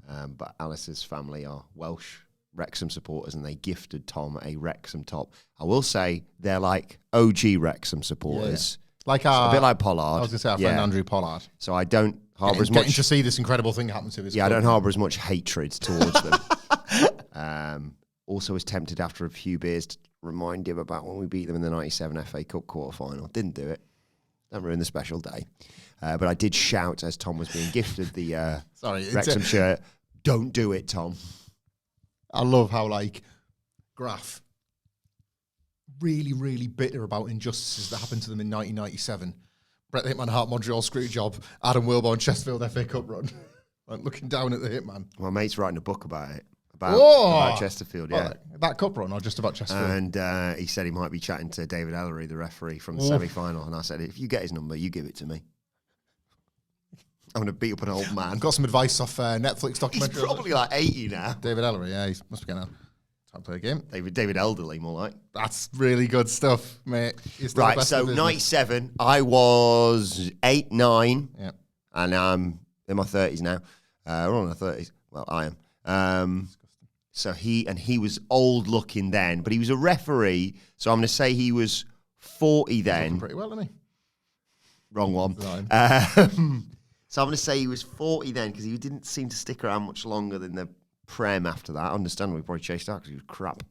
But Alice's family are Welsh Wrexham supporters and they gifted Tom a Wrexham top. I will say they're like OG Wrexham supporters. Yeah. Like a bit like Pollard. I was going to say our friend Andrew Pollard. So I don't harbour as getting much... to see this incredible thing happen to his club. I don't harbour as much hatred towards them. Also was tempted after a few beers to remind him about when we beat them in the 97 FA Cup quarter-final. Didn't do it. Don't ruin the special day. But I did shout as Tom was being gifted the Wrexham shirt, don't do it, Tom. I love how, Graf, really, really bitter about injustices that happened to them in 1997. Bret the Hitman Hart, Montreal Screwjob, Adam Wilborn, Chesterfield FA Cup run. Looking down at the Hitman. My mate's writing a book about it. About Chesterfield, yeah. That cup run or just about Chesterfield? And he said he might be chatting to David Ellery, the referee from the semi-final. And I said, if you get his number, you give it to me. I'm going to beat up an old man. I've got some advice off Netflix documentary. He's probably like 80 now. David Ellery, yeah, he must be getting out. Time to play a game. David Elderly, more like. That's really good stuff, mate. Right, so 97, I was 8, 9, and I'm in my 30s now. We're on our 30s. Well, I am. So he was old looking then, but he was a referee. So I'm going to say he was 40 then. He's looking pretty well, isn't he? Wrong one. So I'm going to say he was 40 then because he didn't seem to stick around much longer than the Prem after that. I understand we probably chased out because he was crap.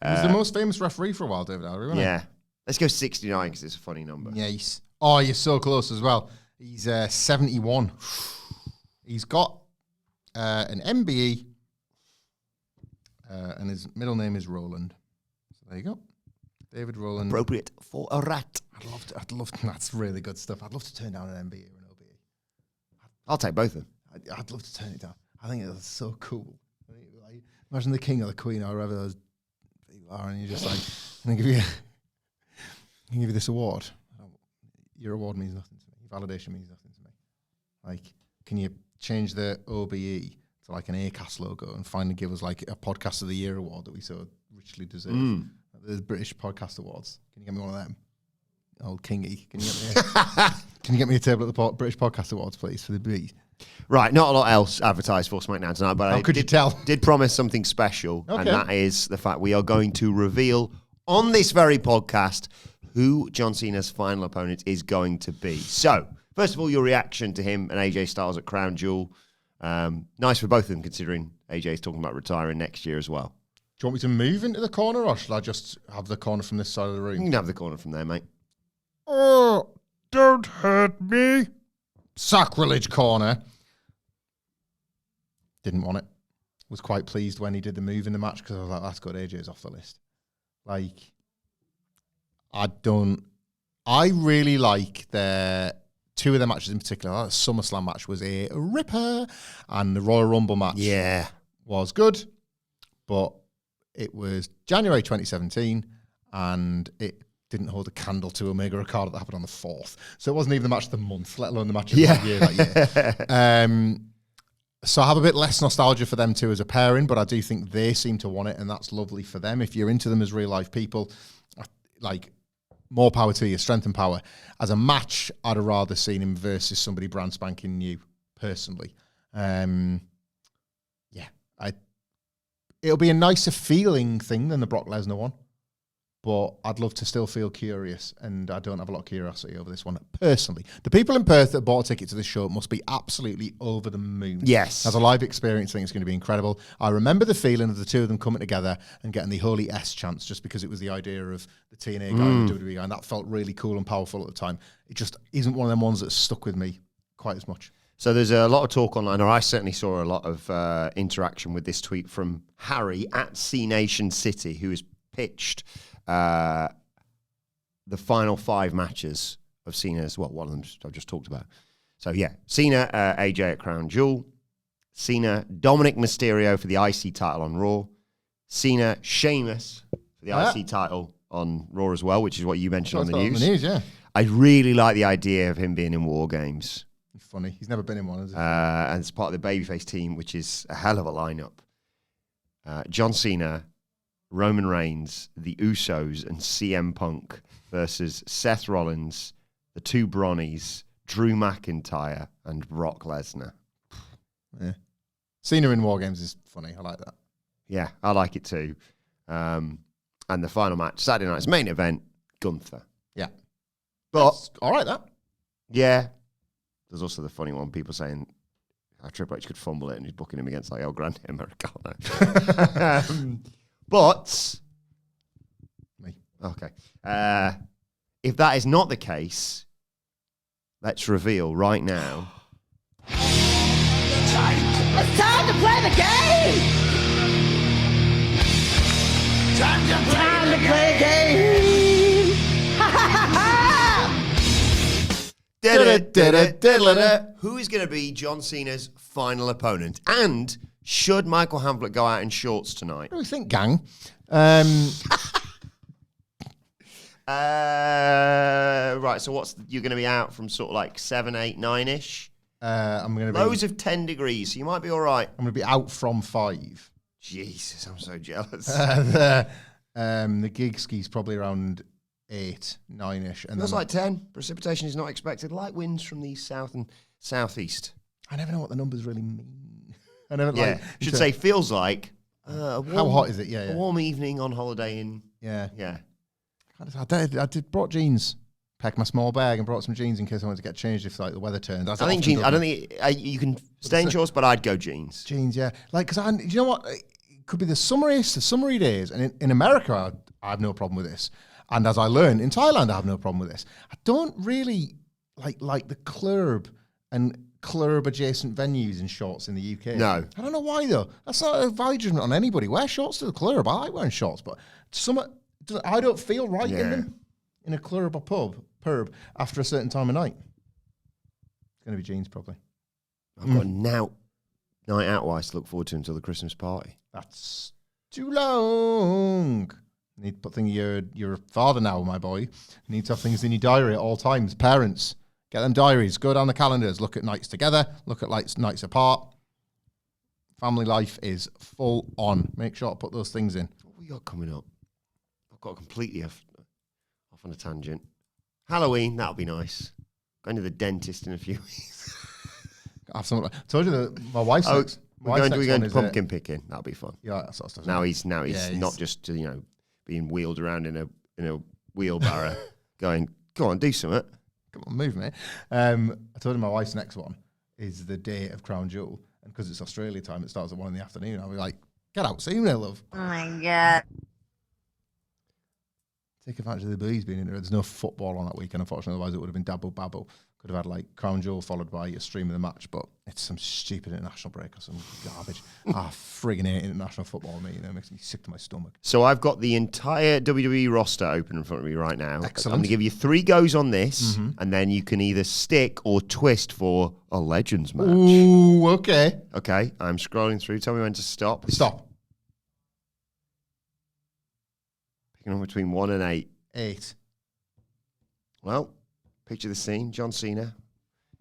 He was the most famous referee for a while, David Ellery, wasn't he? Yeah. Let's go 69 because it's a funny number. Yes. Oh, you're so close as well. He's 71. He's got an MBE. And his middle name is Roland. So there you go. David Roland. Appropriate for a rat. I'd love to, that's really good stuff. I'd love to turn down an MBE or an OBE. I'll take both of them. I'd love to turn it down. I think it's so cool. Imagine the king or the queen or whoever those people are, and you're just like, I'm going to give you this award. Your award means nothing to me. Your validation means nothing to me. Like, can you change the OBE to like an ACAS logo and finally give us like a Podcast of the Year award that we so richly deserve? The British Podcast Awards. Can you get me one of them? Old Kingy. Can you get me a table at the British Podcast Awards, please, for the B? Right, not a lot else advertised for SmackDown tonight, but How could you tell? Did promise something special, and that is the fact we are going to reveal on this very podcast who John Cena's final opponent is going to be. So, first of all, your reaction to him and AJ Styles at Crown Jewel. Nice for both of them, considering AJ's talking about retiring next year as well. Do you want me to move into the corner, or should I just have the corner from this side of the room? You can have the corner from there, mate. Oh, don't hurt me. Sacrilege corner. Didn't want it. Was quite pleased when he did the move in the match because I was like, that's good, AJ's off the list. Like, I really like their two of the matches in particular. That SummerSlam match was a ripper, and the Royal Rumble match was good, but it was January 2017, and it didn't hold a candle to Omega Okada that happened on the 4th. So it wasn't even the match of the month, let alone the match of the year that year. So I have a bit less nostalgia for them two as a pairing, but I do think they seem to want it, and that's lovely for them. If you're into them as real life people, like, more power to you, strength and power. As a match, I'd have rather seen him versus somebody brand spanking new, personally. It'll be a nicer feeling thing than the Brock Lesnar one, but I'd love to still feel curious, and I don't have a lot of curiosity over this one, personally. The people in Perth that bought a ticket to this show must be absolutely over the moon. Yes. As a live experience, I think it's going to be incredible. I remember the feeling of the two of them coming together and getting the Holy S chants, just because it was the idea of the TNA guy and the WWE guy, and that felt really cool and powerful at the time. It just isn't one of them ones that's stuck with me quite as much. So there's a lot of talk online, or I certainly saw a lot of interaction with this tweet from Harry at C Nation City, who has pitched the final 5 matches of Cena's, one of them I've just talked about. So yeah, Cena, AJ at Crown Jewel, Cena, Dominic Mysterio for the IC title on Raw, Cena, Sheamus for the IC title on Raw as well, which is what you mentioned on the news. I really like the idea of him being in War Games. Funny. He's never been in one, has he? And it's part of the babyface team, which is a hell of a lineup. John Cena, Roman Reigns, the Usos, and CM Punk versus Seth Rollins, the two Bronnies, Drew McIntyre, and Brock Lesnar. Yeah. Cena in War Games is funny. I like that. Yeah, I like it too. And the final match, Saturday night's main event, Gunther. Yeah. But that's all right, that. Yeah. There's also the funny one, people saying how Triple H could fumble it and he's booking him against like El Grande Americano. But, me. Okay. If that is not the case, let's reveal right now. It's time to play the game! Time to play the game! Ha ha ha ha! Who is going to be John Cena's final opponent? And should Michael Hamlet go out in shorts tonight? What do we think, gang? Right, so you're going to be out from sort of like 7, 8, 9-ish? I'm going to be... Lows of 10 degrees, so you might be all right. I'm going to be out from 5. Jesus, I'm so jealous. The gig ski's probably around 8, 9-ish. And feels like 10. Precipitation is not expected. Light winds from the south and southeast. I never know what the numbers really mean. I never should say feels like. How hot is it? Yeah. A warm evening on holiday in. Yeah. I brought jeans. Packed my small bag and brought some jeans in case I wanted to get changed if like the weather turned. I think jeans. I don't think you can stay in shorts, but I'd go jeans. Jeans, yeah. Like because you know what? It could be the summery days, and in America I have no problem with this. And as I learned, in Thailand, I have no problem with this. I don't really like the club and club-adjacent venues in shorts in the UK. No. I don't know why, though. That's not a value judgment on anybody. Wear shorts to the club. I like wearing shorts, but I don't feel right in them in a club or pub after a certain time of night. It's going to be jeans, probably. I've got night out-wise to look forward to until the Christmas party. That's too long. You need to put things. You're a father now, my boy. You need to have things in your diary at all times. Parents, get them diaries. Go down the calendars. Look at nights together. Look at nights apart. Family life is full on. Make sure to put those things in. What we got coming up? I've got completely off on a tangent. Halloween, that'll be nice. Going to the dentist in a few weeks. I told you that my wife's next. We're going to pumpkin picking. That'll be fun. Yeah, that sort of stuff. Now he's not just being wheeled around in a wheelbarrow, going, go on, do something. Come on, move, mate. I told him my wife's next one is the day of Crown Jewel, and because it's Australia time, it starts at 1 PM. I'll be like, get out soon, love. Oh my God. take advantage of the bees being in there. There's no football on that weekend, unfortunately. Otherwise, it would have been dabble babble. Could have had like Crown Jewel followed by a stream of the match, but it's some stupid international break or some garbage. I friggin' hate international football, mate. It makes me sick to my stomach. So I've got the entire WWE roster open in front of me right now. Excellent. I'm going to give you 3 goes on this, and then you can either stick or twist for a Legends match. Ooh, okay. Okay, I'm scrolling through. Tell me when to stop. Stop. Picking on between 1 and 8. 8. Well, picture the scene. John Cena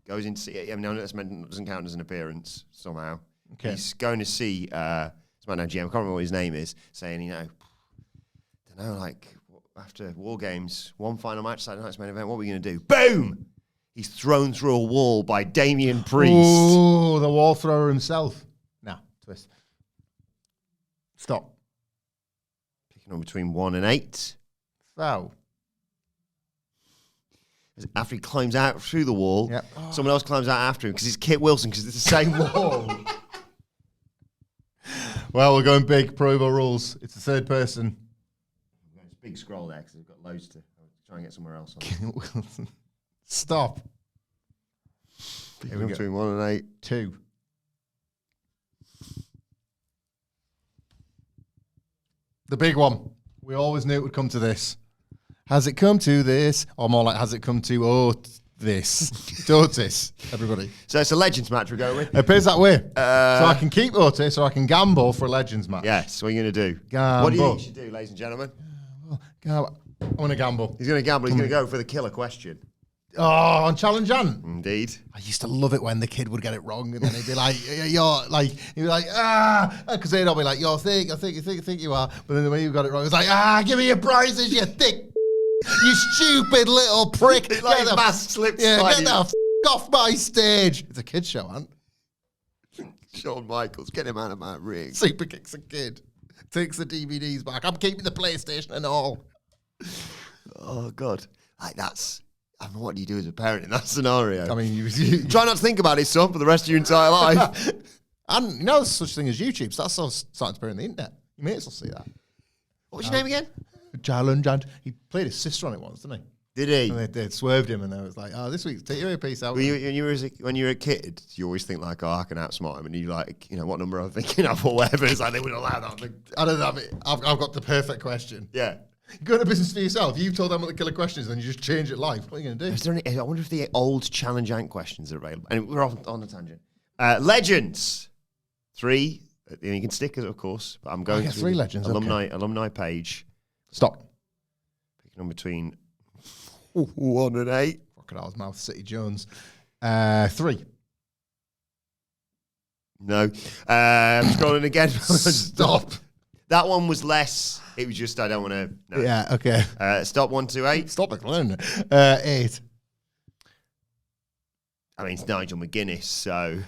goes in to see. I mean, that doesn't count as an appearance somehow. Okay. He's going to see SmackDown GM. I can't remember what his name is. Saying, don't know, like after War Games, one final match, Saturday night's main event. What are we going to do? Boom! He's thrown through a wall by Damian Priest. Ooh, the wall thrower himself. Nah, twist. Stop. Picking on between 1 and 8. So. After he climbs out through the wall, Yep. someone else climbs out after him because it's Kit Wilson because it's the same wall. Well, we're going big. Pro Evo rules. It's the third person. There's a big scroll there because we've got loads to try and get somewhere else on. Wilson. Stop. Picking on between 1 and 8. 2. The big one. We always knew it would come to this. Has it come to this? Or more like, has it come to this? Otis, everybody. So it's a Legends match we're going with. It appears that way. So I can keep Otis or I can gamble for a Legends match. Yes, what are you going to do? Gamble. What do you think you should do, ladies and gentlemen? I'm going to gamble. He's going to gamble. He's going to go for the killer question. Oh, on Challenge Ant. Indeed. I used to love it when the kid would get it wrong, and then he'd be like, he'd be like, because they'd all be like, I think you are. But then when you got it wrong, it's like, give me your prizes, you thick, you stupid little prick. It's like his mask slipped. Yeah, get the off my stage. It's a kid's show, Ant. Shawn Michaels, get him out of my ring. Super kicks a kid, takes the DVDs back. I'm keeping the PlayStation and all. Oh, God. Like, that's... I mean, what do you do as a parent in that scenario? I mean, you try not to think about it, son, for the rest of your entire life. And you know there's such thing as YouTube, so that's all starting to appear on the internet. You may as well see that. What was your name again? Challenge Ant. He played his sister on it once, didn't he? Did he? And they swerved him, and they was like, this week, take your earpiece out. When you were a kid, you always think like, I can outsmart him, and you like, what number I'm thinking of or whatever. It's like they wouldn't allow that. I don't know. I've got the perfect question. Yeah. Go into business for yourself. You've told them what the killer question is, then you just change it live. What are you going to do? Is there any, I wonder if the old Challenge Ant questions are available. And we're on a tangent. Legends. 3. You can stick it, of course, but I'm going to 3 legends. Alumni page. Stop. Picking on between 1 and 8. Crocodile's Mouth, City Jones. 3. No. Scrolling again. Stop. That one was less. It was just I don't want to. No. Yeah. Okay. Stop 1, 2, 8. Stop it. 8. I mean, it's Nigel McGuinness, so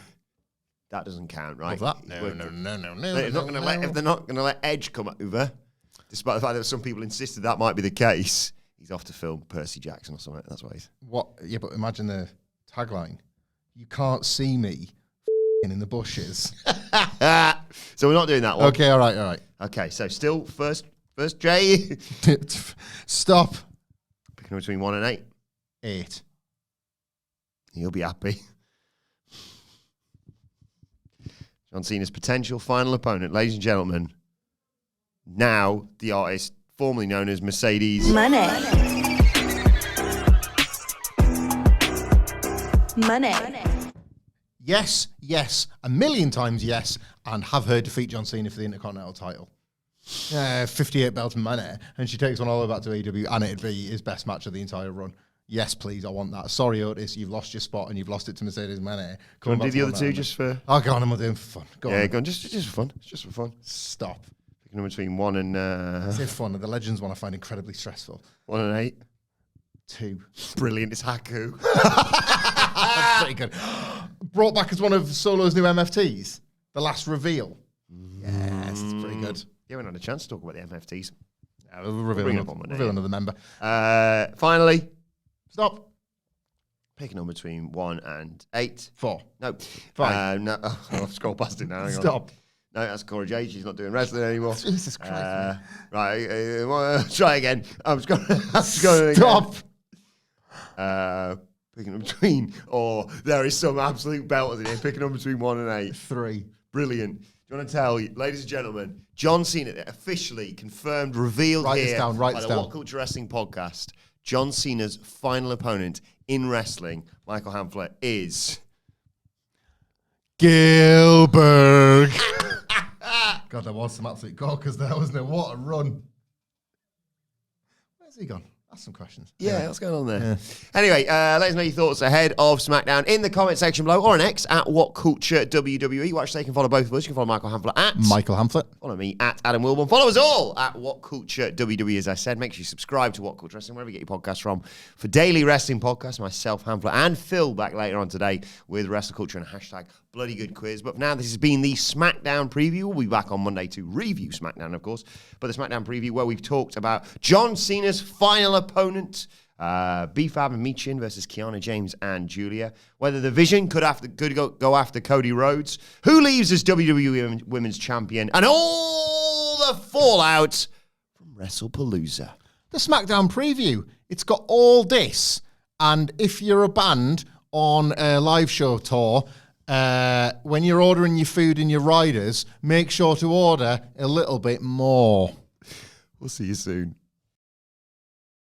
that doesn't count, right? What's that? No. They're not going to let if they're not going to let Edge come over, despite the fact that some people insisted that might be the case. He's off to film Percy Jackson or something. That's why he's. What? Yeah, but imagine the tagline. You can't see me in the bushes. So we're not doing that one. Okay. All right. Okay. So still first J. Stop. Picking between 1 and 8. 8. You'll be happy. John Cena's potential final opponent, ladies and gentlemen. Now the artist formerly known as Mercedes. Money. Yes, a million times yes, and have her defeat John Cena for the Intercontinental title. 58 belts money, and she takes one all the way back to AEW, and it'd be his best match of the entire run. Yes, please, I want that. Sorry, Otis, you've lost your spot, and you've lost it to Mercedes Money. Come on, do the other two just for... Oh, go on, I'm doing for fun. Go on. Go on, just for fun. It's just for fun. Stop. Picking between 1 and... It's fun. The Legends one I find incredibly stressful. 1 and 8. 2. Brilliant, it's Haku. That's pretty good. Brought back as one of Solo's new MFTs. The last reveal. Yes, it's pretty good. You haven't had a chance to talk about the MFTs. Yeah, we'll reveal another member. Finally. Stop. Picking on between 1 and 8. 4. No. 5. No. I'll scroll past it now. Hang Stop. No, that's Cora Jade. She's not doing wrestling anymore. Jesus Christ. Right, try again. I'm just going Stop. Picking them between, there is some absolute belters in here. Picking them between 1 and 8. 3. Brilliant. Do you want to tell you, ladies and gentlemen, John Cena officially confirmed, revealed Write here this down, write by this the down. What Culture Wrestling podcast. John Cena's final opponent in wrestling, Michael Hamflet, is Gilbert. God, there was some absolute corkers there, wasn't there? What a run. Where's he gone? Ask some questions. Yeah, what's going on there? Anyway, let us know your thoughts ahead of SmackDown in the comment section below or on X at WhatCulture WWE. Watch, they can follow both of us. You can follow Michael Hamflet at Michael Hamflet. Follow me at Adam Wilborn. Follow us all at WhatCulture WWE. As I said, make sure you subscribe to What Culture Wrestling, wherever you get your podcasts from. For daily wrestling podcasts, myself, Hamflet, and Phil back later on today with Wrestle Culture and hashtag Bloody Good Quiz. But for now, this has been the SmackDown preview. We'll be back on Monday to review SmackDown, of course. But the SmackDown preview where we've talked about John Cena's final opponent, B-Fab and Michin versus Kiana James and Julia. Whether the Vision could go after Cody Rhodes. Who leaves as WWE Women's Champion? And all the fallout from WrestlePalooza. The SmackDown preview. It's got all this. And if you're a band on a live show tour, when you're ordering your food and your riders, make sure to order a little bit more. We'll see you soon.